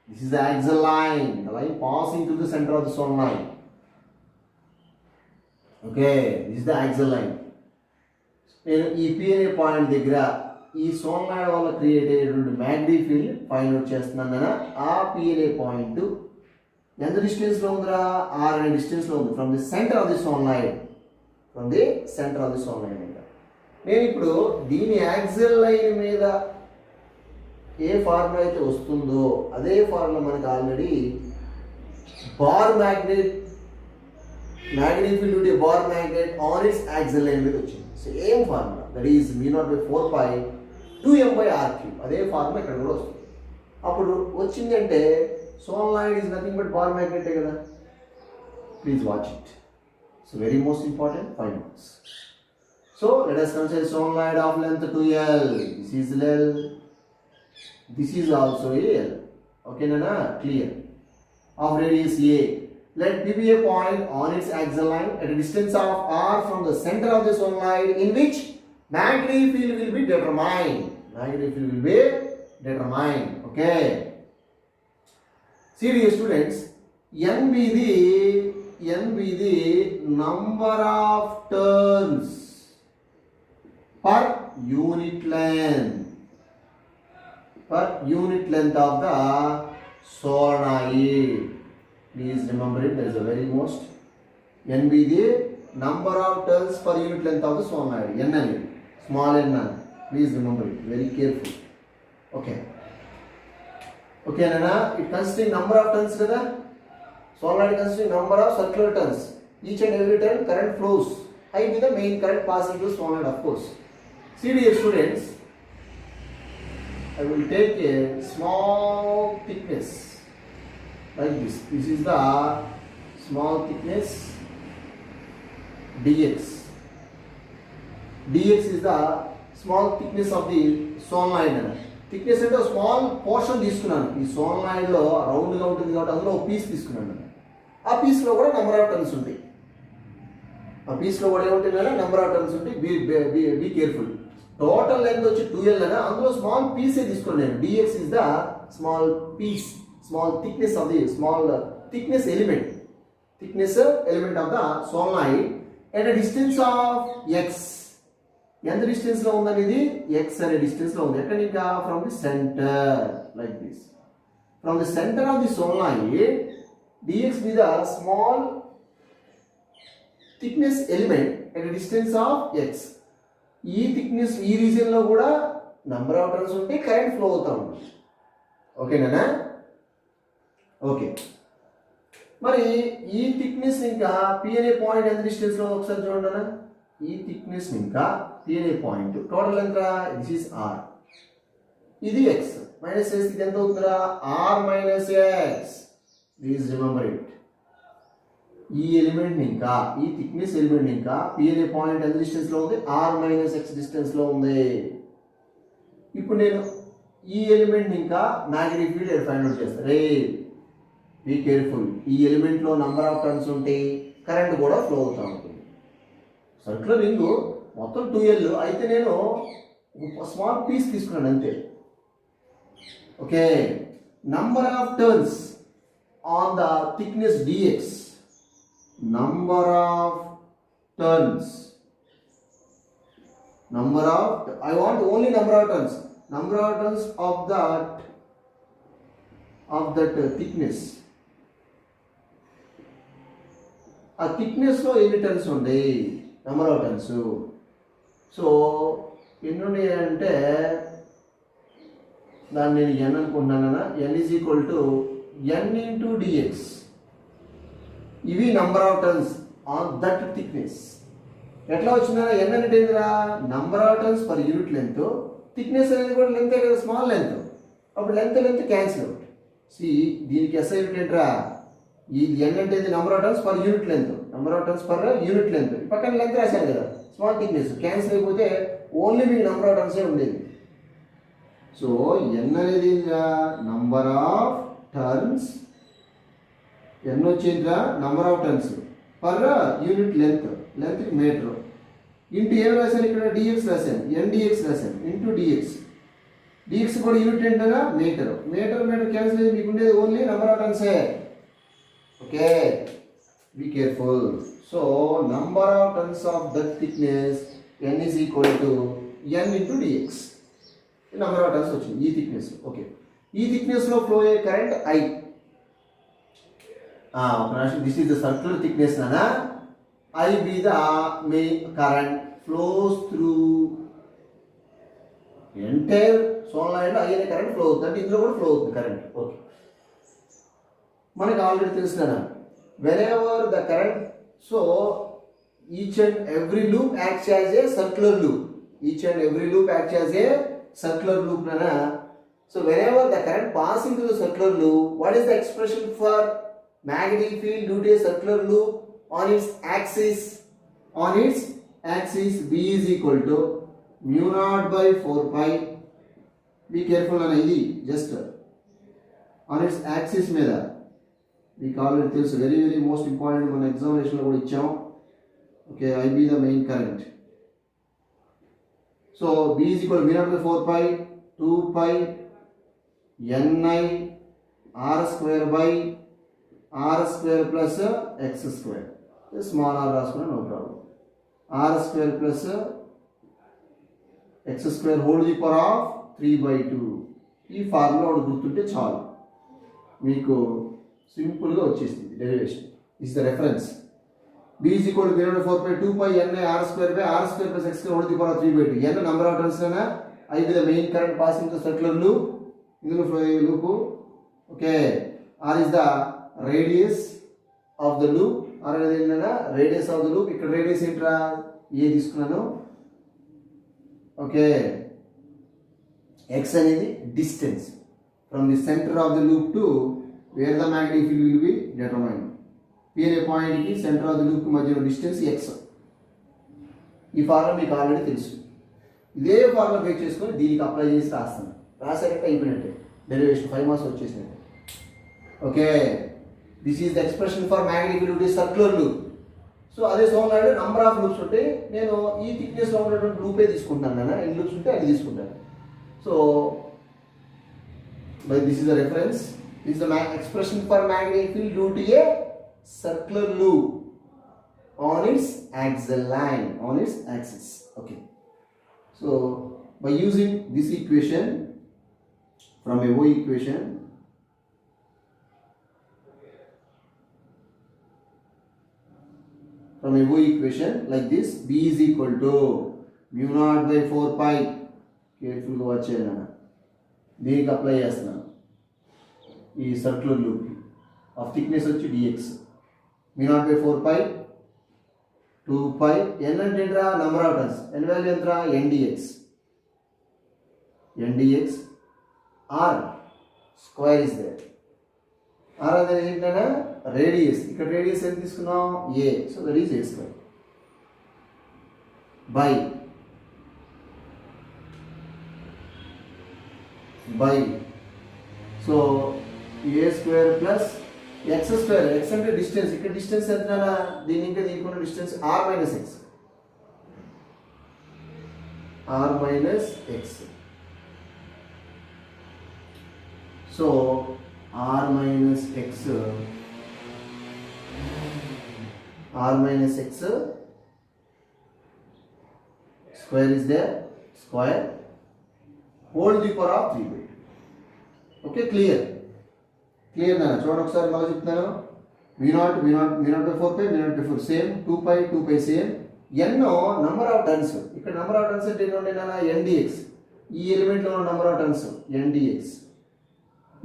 this is the axial line, the line passing through the center of the solenoid. Okay, this is the axial line. నేను ఈ P అనే point దగ్గర ఈ solenoid వల్ల క్రియేట్ అయ్యేటువంటి మ్యాగ్నెటిక్ ఫీల్డ్ ఫైండ్ అవుట్ చేస్తున్నాను. ఆ P అనే పాయింట్ ఎంత డిస్టెన్స్ లో ఉందిరా? R అనే డిస్టెన్స్ లో ఉంది from the centre of the solenoid. From the centre of the solenoid. నేను ఇప్పుడు దీని యాక్సియల్ లైన్ మీద ఏ ఫార్ములా అయితే వస్తుందో అదే ఫార్ములా మనకు ఆల్రెడీ బార్ మ్యాగ్నెట్ ఫీల్డ్ ఉంటే bar magnet on its axial line మీద వచ్చింది. Same formula, that is μ0/4π 2m/r3. అదే ఫార్ములా ఇక్కడ కూడా వస్తుంది. అప్పుడు వచ్చిందంటే solenoid is nothing but bar magnet కదా. Please watch it. So very most important 5 marks. So let us consider solenoid of length 2L. This is L. This is also L. Okay, Nana? Clear. Of radius A. Let P be a point on its axial line at a distance of R from the center of the solenoid in which magnetic field will be determined. Magnetic field will be determined. Okay. See dear students, N be the number of turns per unit length of the solenoid. Please remember it, that is the very most. N be the number of turns per unit length of the solenoid. N అనేది small n. Please remember it very carefully. Okay. Okay, Nana, it consists number of turns kada. Solenoid consists number of circular turns. Each and every turn current flows. I be the main current passing through solenoid, of course. See dear students, I will take a small thickness like this. This is the small thickness dx. Dx is the small thickness of the solenoid. Thickness అంటే small portion తీసుకున్నాను. ఈ సోలనాయిడ్లో రౌండ్గా ఉంటుంది కాబట్టి అందులో ఒక piece తీసుకున్నాను. ఆ పీస్లో కూడా నెంబర్ ఆఫ్ టర్న్స్ ఉంటాయి. ఆ పీస్లో కూడా ఏముంటుంది? నెంబర్ ఆఫ్ టర్న్స్ ఉంటాయి. Be careful. టోటల్ లెంత్ వచ్చి 2L అని, అందులో స్మాల్ పీసే తీసుకున్నాను నేను. dx is the small piece, small thickness of the small thickness element of the solenoid at a distance of x. ఎంత డిస్టెన్స్ లో ఉందనేది x అనే డిస్టెన్స్ లో ఉంది. ఎక్కడ ఇంకా? From the centre, like this. From the centre of the solenoid dx మీద small thickness element at distance of x. ఈ థిక్నెస్ ఈ రీజియన్ లో కూడా నంబర్ ఆఫ్ టర్న్స్ ఉంటే కరెంట్ ఫ్లో అవుతా ఉంటుంది. ఓకేనా? ఓకే. మరి ఈ థిక్నెస్ ఇంకా P అనే పాయింట్ ఎంత డిస్టెన్స్ లో ఒకసారి చూడండి. ఈ థిక్నెస్ ఇంకా P అనే పాయింట్ టోటల్ ఎంత? This is R. ఇది x మైనస్ చేస్తే ఇది ఎంత అవుతుందా? R minus x. Please remember it. ఈ ఎలిమెంట్ ఇంకా ఈ థిక్నెస్ ఎలిమెంట్ ఇంకా P అనే పాయింట్ ఎంత డిస్టెన్స్ లో ఉంది? R మైనస్ x డిస్టెన్స్ లో ఉంది. ఇప్పుడు నేను ఈ ఎలిమెంట్ ఇంకా మ్యాగ్నెటిక్ ఫీల్డ్ ఫైండ్ అవుట్ చేస్తాను. రే బీ కేర్ఫుల్. ఈ ఎలిమెంట్ లో నంబర్ ఆఫ్ టర్న్స్ ఉంటాయి, కరెంట్ కూడా ఫ్లో అవుతా ఉంటుంది. సర్క్యులర్ రింగ్ మొత్తం 2L అయితే నేను స్మాల్ పీస్ తీసుకున్నాను అంతే. Okay. Number of turns on the thickness dx number of turns. I want only number of turns of that thickness. ఆ థిక్నెస్లో ఎన్ని టర్న్స్ ఉన్నాయి, నెంబర్ ఆఫ్ టర్న్స్. సో ఎన్ని ఉన్నాయి అంటే దాన్ని నేను ఎన్ అనుకుంటున్నాను. N is equal to N into DX. ఇవి number of turns on that thickness. ఎట్లా వచ్చిందా? ఎన్ అంటే ఏంటిరా? Number of turns per unit length. Thickness అనేది కూడా లెంతే కదా, స్మాల్ లెంత్. అప్పుడు లెంత్ క్యాన్సిల్ అవుట్. సి దీనికి ఎస్ఐ యూనిట్ ఏంట్రా? ఇది ఎన్ అంటే number of turns per unit length. పక్కన లెంత్ రాశాను కదా, స్మాల్ థిక్నెస్ క్యాన్సిల్ అయిపోతే ఓన్లీ మీకు నంబర్ ఆఫ్ టర్న్సే ఉండేది. సో ఎన్ అనేది నంబర్ ఆఫ్ టర్న్స్. ఎన్ వచ్చిందిరా number of turns per unit length metre. Into ఏం రాశాను ఇక్కడ? డిఎక్స్ రాశాను, ఎన్డిఎక్స్ రాశాను, ఇంటూ డిఎక్స్ కూడా యూనిట్ ఏంటగా మీటర్ క్యాన్సిల్ అయ్యి మీకు ఉండేది ఓన్లీ నంబర్ ఆఫ్ టర్న్సే. Okay, be careful. So number of turns of that thickness n is equal to n into dx. Number of turns వచ్చింది ఈ థిక్నెస్. ఓకే, ఈ థిక్నెస్ లో ఫ్లో అయ్యే current I. This is the circular thickness నానా. I be the main current flows through entire solenoid. I అనే current flow అవుతుంది అంటే ఇందులో కూడా ఫ్లో అవుతుంది కరెంట్. ఓకే, మనకి ఆల్రెడీ తెలిసిన whenever the current, so each and every loop acts as a circular loop. Nana. So whenever the current passing through the circular loop, what is the expression for magnetic field due to a circular loop on its axis? B is equal to mu naught by 4 pi. Be careful Nana, ఇది just on its axis మీద. మీకు already తెలుసు, very most important, మన ఎగ్జామినేషన్లో కూడా ఇచ్చాం. Okay, I be the main current. So B is equal V naught by 4 pi 2 pi NI R square by R square plus X square. Small R రాసుకున్నా no problem. R square plus X square whole the power of 3/2. ఈ formula ఒకటి గుర్తుంటే చాలు, మీకు సింపుల్గా వచ్చేసింది derivation. Is the reference. B is equal to 4 by 2 pi N R square by R square plus X square whole the power 3/2. N number of turns అయినా I be the main current passing to circular loop. ఇందులో flow అయ్యే loop. Okay, R is the radius of the loop. R అనేది ఏంటన్నా radius of the loop. ఇక్కడ radius ఏంట్రా? A తీసుకున్నాను. Okay, X అనేది distance from the centre of the loop to where the magnetic field will be determined. P అనే పాయింట్కి centre of the loop మధ్య distance X. ఈ ఫార్ములా మీకు already తెలుసు. ఇదే ఫార్ములా బేస్ చేసుకొని దీనికి అప్లై చేసి రాస్తాను. రాసారంటే అయిపోయినట్టే, డెరివేషన్ 5 మార్క్స్ వచ్చేసినట్టే. Okay, this is the expression for magnetic field circular loop. So అదే సోమనాడు నంబర్ ఆఫ్ లూప్స్ ఉంటే నేను ఈ థిక్నెస్లో ఉన్నటువంటి లూపే తీసుకుంటాను కదా, ఎన్ని లూప్స్ ఉంటే అది తీసుకుంటాను. So by this is the reference. This is the expression for magnetic field due to a circular loop on its axial line, on its axis. Okay, so by using this equation from a O equation, like this, B is equal to mu naught by 4 pi. Careful గా watch చేయాలి. దీనికి apply చేస్తున్నాను ఈ circular loop of thickness వచ్చి DX. Mu naught by 4 pi 2 pi N అంటే ఏంట్రా? Number of turns. N value ఎంతరా? NDX R square is there. R అనేది ఏంటంటే రేడియస్. ఇక్కడ రేడియస్ ఎంత తీసుకున్నాం? A. So that is a square by so a square plus X square. X అంటే distance. ఇక్కడ డిస్టెన్స్ ఎంత? దీని ఇంకా దీనికి ఉన్న distance R minus X. So R minus X r minus x square is there, square whole to the power of 3 by 2. Okay, clear నా చూడండి ఒకసారి మళ్ళీ చెప్తున్నాను. v0 by 4 pi v0 by 4 same, 2 pi same. n number of turns, ఇక్కడ number of turns అంటే ఏంటంటే n dx, ఈ element లో number of turns n dx.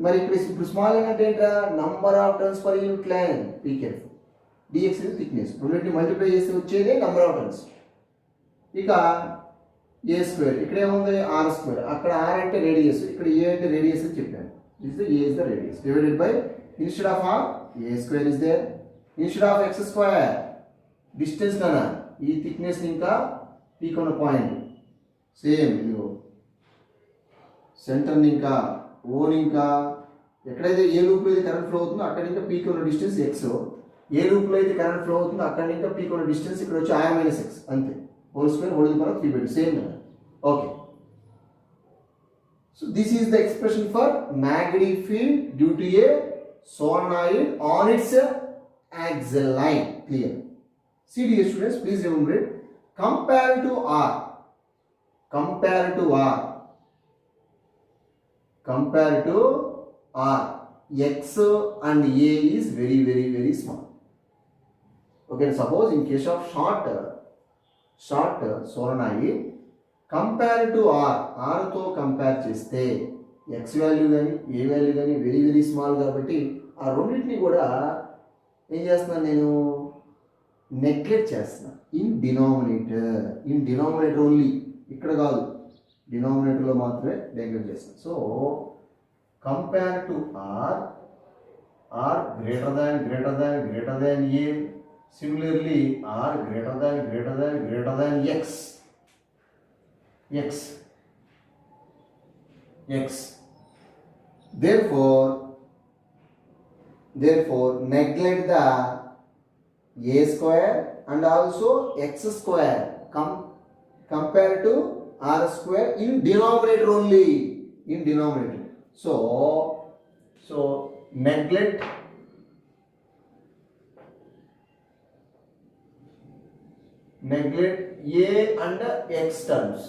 మరి ఇప్పుడు స్మాల్ n అంటే ఏంటా, number of turns per unit length, be careful. dx is thickness, రెండింటిని మల్టిప్లై చేస్తే వచ్చేదే నంబర్ ఆఫ్ టర్న్స్. ఇక a స్క్వేర్, ఇక్కడ ఏముంది r స్క్వేర్, అక్కడ r అంటే రేడియస్, ఇక్కడ a అంటే రేడియస్ అని చెప్పాను. This is a is the radius divided by, instead of r a square is there, instead of x square distance kana ee thickness ఇంకా p కొన్న పాయింట్ సేమ్, ఇదిగో centre ఇంకా o ఇంకా ఎక్కడైతే ఏ లూప్ లో అయితే కరెంట్ ఫ్లో అవుతుందో అక్కడ ఇంకా p కొన్న డిస్టెన్స్ x, ఏ లూప్ లో అయితే కరెంట్ ఫ్లో అవుతుందో అక్కడ ఇంకా p కొన్న డిస్టెన్స్ ఇక్కడ వచ్చి r minus x అంతే, whole square whole the power 3 by 2 same కదా. Okay, so this is the expression for magnetic field due to a solenoid on its axial line. Clear? See dear students, please remember it. Compared to r, x and a is very small. Okay, suppose in case of short solenoid, compare to ఆర్తో compare చేస్తే X value కానీ a value కానీ very small కాబట్టి ఆ రెండింటిని కూడా ఏం చేస్తున్నాను నేను, నెగ్లెక్ట్ చేస్తున్నాను. ఇన్ డినామినేటర్ ఓన్లీ, ఇక్కడ కాదు, డినామినేటర్లో మాత్రమే నెగ్లెక్ట్ చేస్తాను. So compare to R greater than A, similarly R greater than X. Therefore neglect the a square and also x square compared to r square in denominator only, so neglect a and x terms,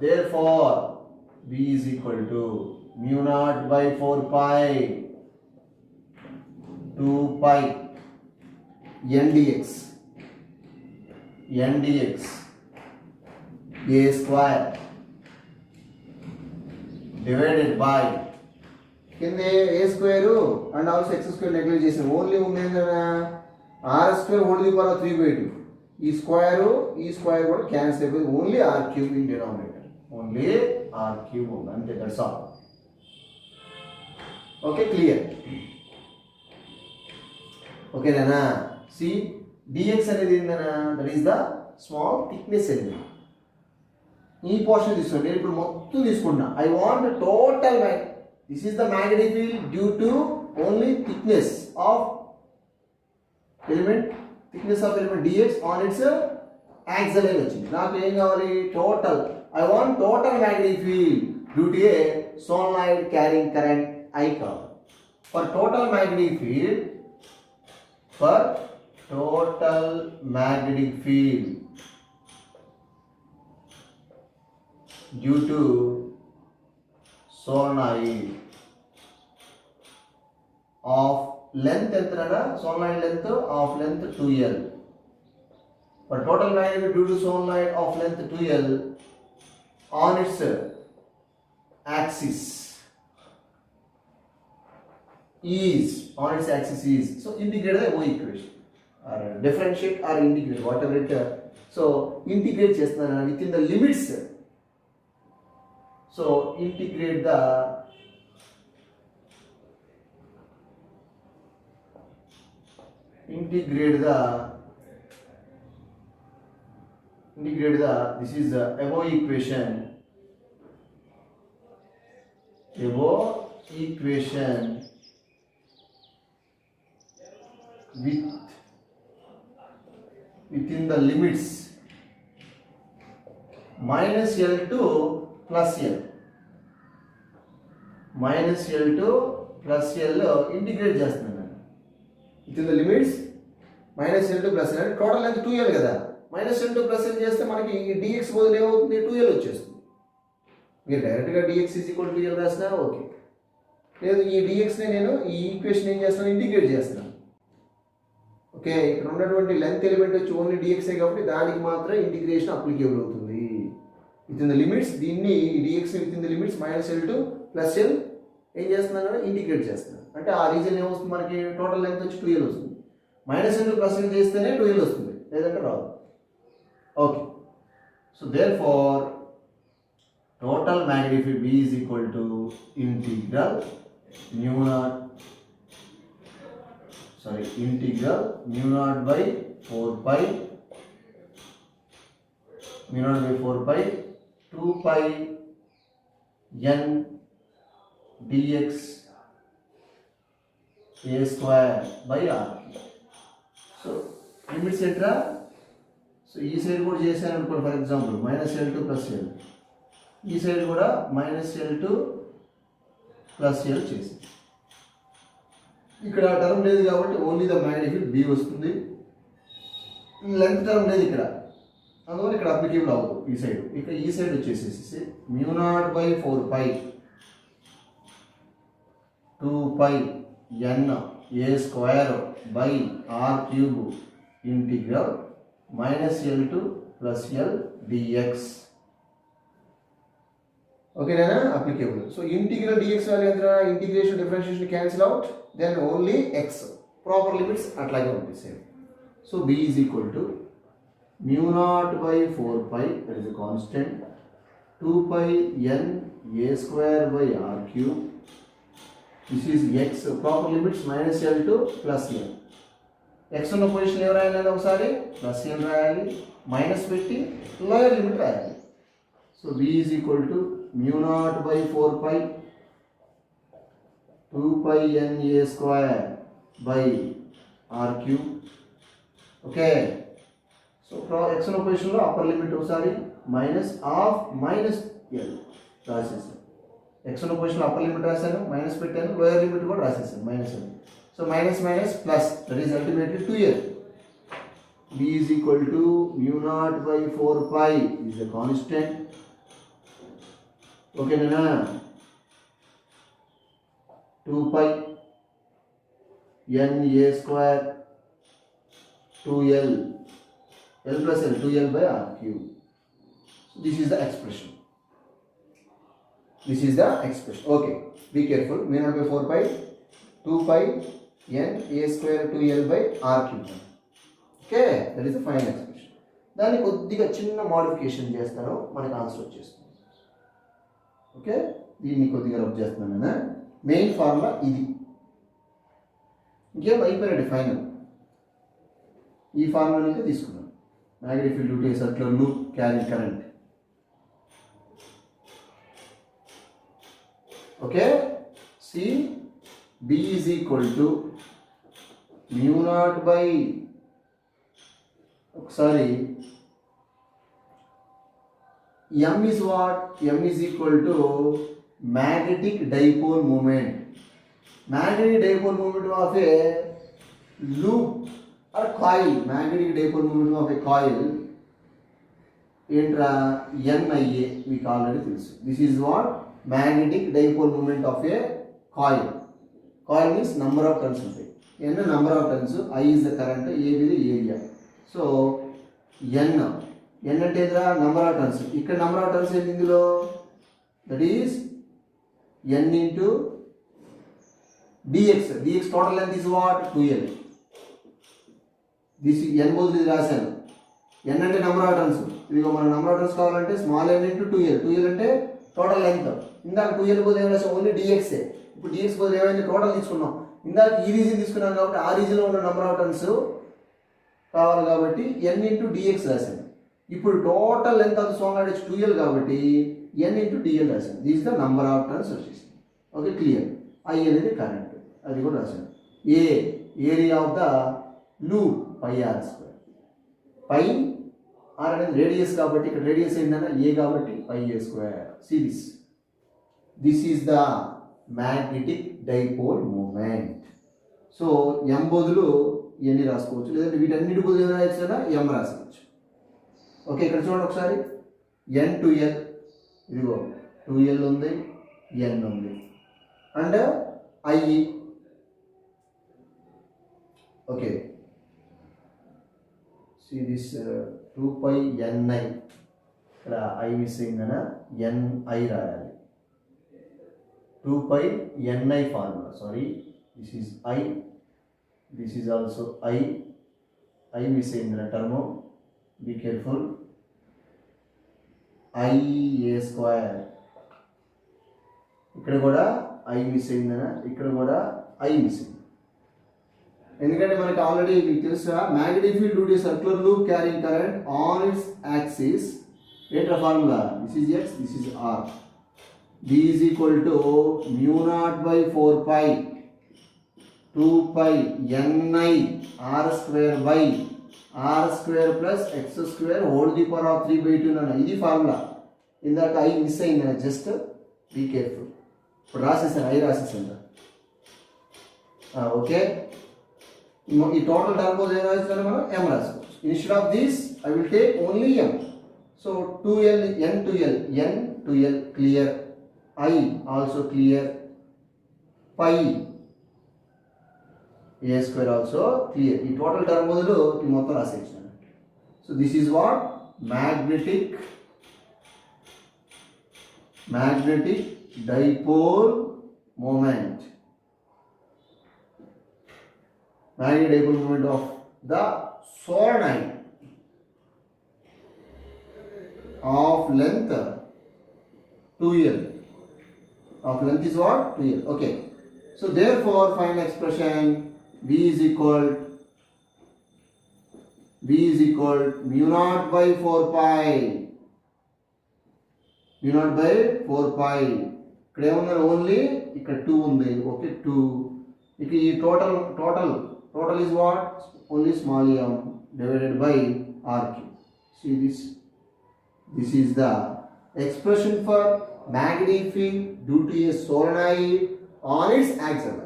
therefore b is equal to mu naught by 4 pi 2 pi n dx a square divided by కింద a square and also x square neglect చేసాం. Only ఉంది ఏంటన్నా r square whole the power 3 by 2, ఈ square కూడా cancel అయిపోయింది. Only r cube in denominator, only r cube ఉంది అంతే, that's all. Okay, clear? ఓకేనా? సి dx అనేది ఏంటన్నా, that is the small thickness element. ఈ పోర్షన్ తీసుకోండి, నేను ఇప్పుడు మొత్తం తీసుకుంటున్నా. I want total this is the magnetic field due to only thickness of element dx on its axial line వచ్చింది. నాకు ఏం కావాలి, total. I want total magnetic field due to A solenoid carrying current I కావాలి. For total magnetic field due to solenoid of length ఎంతనా, solenoid length of length 2l. For total magnetic due to solenoid of length 2l on its axis is, so integrate the above equation or differentiate or integrate whatever it, so integrate chestana within the limits, so integrate the this is the above equation within the limits minus L to plus L, integrate చేస్తున్నాను. Within the limits minus L to plus L అంటే total length 2l కదా, minus L to plus L చేస్తే మనకి ఈ dx బదులు ఏమవుతుంది 2l వచ్చేస్తుంది. మీరు డైరెక్ట్గా dx is equal to l రాసినా ఓకే, లేదు ఈ డిఎక్స్ని నేను ఈ ఈక్వేషన్ ఏం చేస్తాను ఇంటిగ్రేట్ చేస్తున్నాను. ఓకే, ఇక్కడ ఉన్నటువంటి లెంత్ ఎలిమెంట్ వచ్చి ఓన్లీ డిఎక్సే కాబట్టి దానికి మాత్రం ఇంటిగ్రేషన్ అప్లికేబుల్ అవుతుంది విత్ ఇన్ ద లిమిట్స్. దీన్ని dx within the limits minus L to plus l ఏం చేస్తున్నాను కదా ఇంటిగ్రేట్ చేస్తున్నాను. అంటే ఆ రీజన్ ఏమొస్తుంది మనకి టోటల్ లెంత్ వచ్చి 2l వస్తుంది. Minus L to plus l చేస్తేనే 2l వస్తుంది, లేదంటే రాదు. Okay, so there far total magnitude B is equal to integral mu naught by 4 pi 2 pi n dx a square by r. So limits ఎట్రా, so ఈ side కూడా చేశాను అనుకోండి, for example minus L to plus l, ఈ side కూడా minus L to plus l చేసి, ఇక్కడ term లేదు కాబట్టి ఓన్లీ ద మ్యాగ్నిట్యూడ్ B వస్తుంది. లెంత్ టర్మ్ లేదు ఇక్కడ, అందువల్ల ఇక్కడ అప్లికేబుల్ అవ్వదు ఈ సైడ్. ఇక ఈ సైడ్ వచ్చేసేసి mu naught by 4 pi 2 pi n a square by r cube integral minus L to plus l dx. ఓకేనా, applicable. So integral dx value ఎంత, integration differentiation cancel out, then only x proper limits అట్లాగే ఉంటుంది same. So b is equal to mu naught by 4 pi, that is a constant, 2 pi n a square by r cube, this is x, proper limits minus l to plus l. x ఉన్న position ఏం రాయాలి ఒకసారి plus l రాయాలి, minus పెట్టి lower limit రాయాలి. So b is equal to mu naught by 4 pi 2 pi n a square by r cube. Okay, so x ఉన్న పొజిషన్లో upper limit ఒకసారి మైనస్ ఆఫ్ మైనస్ ఎల్ రాసేసాను. x ఉన్న పొజిషన్లో upper limit రాశాను, minus పెట్టాను, lower limit కూడా రాసేసాను minus l. So minus minus plus, that is ultimately 2l. b is equal to mu naught by 4 pi is a constant. ఓకేనా, 2 pi n a square 2l l plus l 2l by r cube. So this is the expression. Okay, be careful. mu naught by 4 pi 2 pi n a square 2l by r cube. Okay, that is the final expression. దాన్ని కొద్దిగా చిన్న modification చేస్తాను, మనకి answer వచ్చేస్తుంది. Okay, దీన్ని కొద్దిగా rub చేస్తున్నాను నేను. మెయిన్ ఫార్ములా ఇది, ఇంకేం అయిపోయినట్టు ఫైనల్. ఈ ఫార్ములా అయితే తీసుకున్నాను. Magnitude due to a circular loop carrying current. Okay, C B is equal to mu naught by, ఒకసారి m is what? m is equal to magnetic dipole moment. Magnetic dipole moment of a loop or coil. Magnetic dipole moment of a coil. Intra NIA మీకు already తెలుసు. This is what? Magnetic dipole moment of a coil. Coil means number of turns ఉంటాయి. n number of turns, I is the current, A is the area. So n అంటే number of turns. ఇక్కడ number of turns ఏంటి ఇందులో, that is n into dx. dx total length is what 2l. This n బదులు ఇది రాశాను. n అంటే number of turns, ఇదిగో మన నంబర్ ఆఫ్ టర్న్స్ కావాలంటే small n into 2l. 2l అంటే టోటల్ లెంత్. ఇందాక 2l బదులు ఏం రాసాం, ఓన్లీ dx. ఇప్పుడు dx బదులు ఏమైంది, టోటల్ తీసుకున్నాం. ఇందాక ఈ రీజన్ తీసుకున్నాం కాబట్టి ఆ రీజన్లో ఉన్న నంబర్ ఆఫ్ టర్న్స్ కావాలి కాబట్టి n ఇంటూ dx రాశాను. ఇప్పుడు టోటల్ లెంత్ ఆఫ్ స్వాంగ్ ఆర్ట్ 2l కాబట్టి n ఇంటూ dl రాశాను. This the number of turns వచ్చేసింది. Okay, clear. I అనేది కరెంట్, అది కూడా రాశాను. Area of the loop pi r square. Pi r అనేది రేడియస్ కాబట్టి ఇక్కడ రేడియస్ ఏంటన్నా a కాబట్టి pi a square. See this is the magnetic dipole moment. So m బదులు ఎన్ని రాసుకోవచ్చు, లేదంటే వీటన్నిటి బదులు ఏం రాయొచ్చు, ఎం రాసుకోవచ్చు. ఓకే, ఇక్కడ చూడండి ఒకసారి, ఎన్ టు ఎల్, ఇదిగో 2l ఉంది, ఎన్ ఉంది, and I. Okay, see this 2 pi ni, ఇక్కడ ఐ మిస్ అయిందనా, ni రాయాలి. 2 pi ni formula, sorry, this is I, this is also I miss అయిందన term, be careful. IA square, ఇక్కడ కూడా I miss అయిందనా, ఇక్కడ కూడా ఐ మిస్ అయింది. ఎందుకంటే మనకి ఆల్రెడీ మీకు తెలుసు, magnetic field due to circular loop carrying current on its axis, ఏంట్రా formula, this is x, this is r. B is equal to mu naught by 4 pi 2 pi ni r square by r square plus x square whole to the power of 3 by 2 అన్న, ఇది formula. ఇందాక I miss అయిందన్న, just be careful. ఇప్పుడు రాసేసాను, I రాసేసాను. Okay, ఈ total term ఏం రాస్తాను మనం, ఎం రాసుకోవచ్చు. Instead of this I will take only m. సో 2l, n to l clear, I also clear, pi a square also clear. ఈ టోటల్ టర్మ్ బదులు ఈ మొత్తం రాసేసాను. So this is what, magnetic dipole moment, magnetic dipole moment of the solenoid of length 2l. Of length is what? 2l. Okay. So therefore final expression V is equal mu naught by 4 pi. Mu naught by 4 pi. ఇక్కడ ఏమన్నారు, only ఇక్కడ 2 ఉంది. Okay, 2. ఇక ఈ total is what? Only small m divided by r cube. See this? This is the expression for magnetic field due to a solenoid on its axle.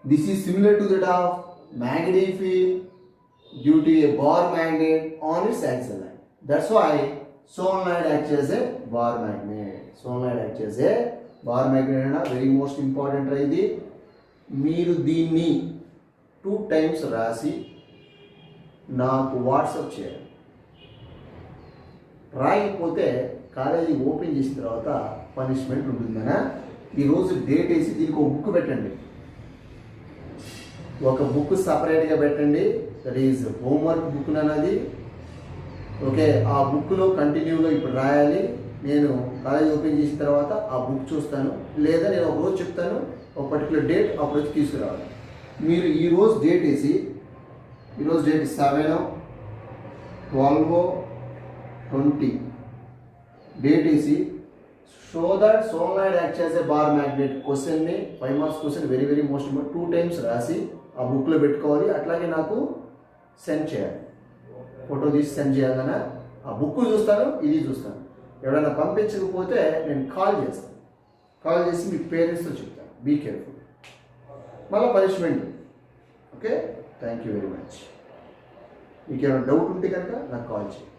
This is similar to that of magnetic field due to a bar magnet on its axle. That's why solenoid acts as a bar magnet. Very most important right ఇది. మీరు దీన్ని 2 times రాసి నాకు WhatsApp చేయాలి. రాయకపోతే college open చేసిన తర్వాత punishment ఉంటుందనా. ఈరోజు date వేసి దీనికి ఒక బుక్ పెట్టండి, ఒక బుక్ సపరేట్గా పెట్టండి, దట్ ఈజ్ హోంవర్క్ బుక్ అన్నది. ఓకే, ఆ బుక్లో కంటిన్యూగా ఇప్పుడు రాయాలి. నేను కాలేజీ ఓపెన్ చేసిన తర్వాత ఆ బుక్ చూస్తాను, లేదా నేను ఒక రోజు చెప్తాను, ఒక పర్టికులర్ డేట్ అప్పుడు వచ్చి తీసుకురావాలి. మీరు ఈరోజు డేట్ వేసి, ఈరోజు డేట్ 7/12/20 డేట్ వేసి, show that solenoid acts as a bar magnet క్వశ్చన్ని 5 marks question very very most important 2 times రాసి ఆ బుక్లో పెట్టుకోవాలి. అట్లాగే నాకు సెండ్ చేయాలి, ఫోటో తీసి సెండ్ చేయాలన్నా ఆ బుక్ చూస్తాను, ఇది చూస్తాను. ఎవరైనా పంపించకపోతే నేను కాల్ చేస్తాను, కాల్ చేసి మీ పేరెంట్స్తో చెప్తాను. బీ కేర్ఫుల్, మళ్ళీ punishment. Okay, thank you very much. మీకు ఏమైనా డౌట్ ఉంటే కనుక నాకు కాల్ చేయండి.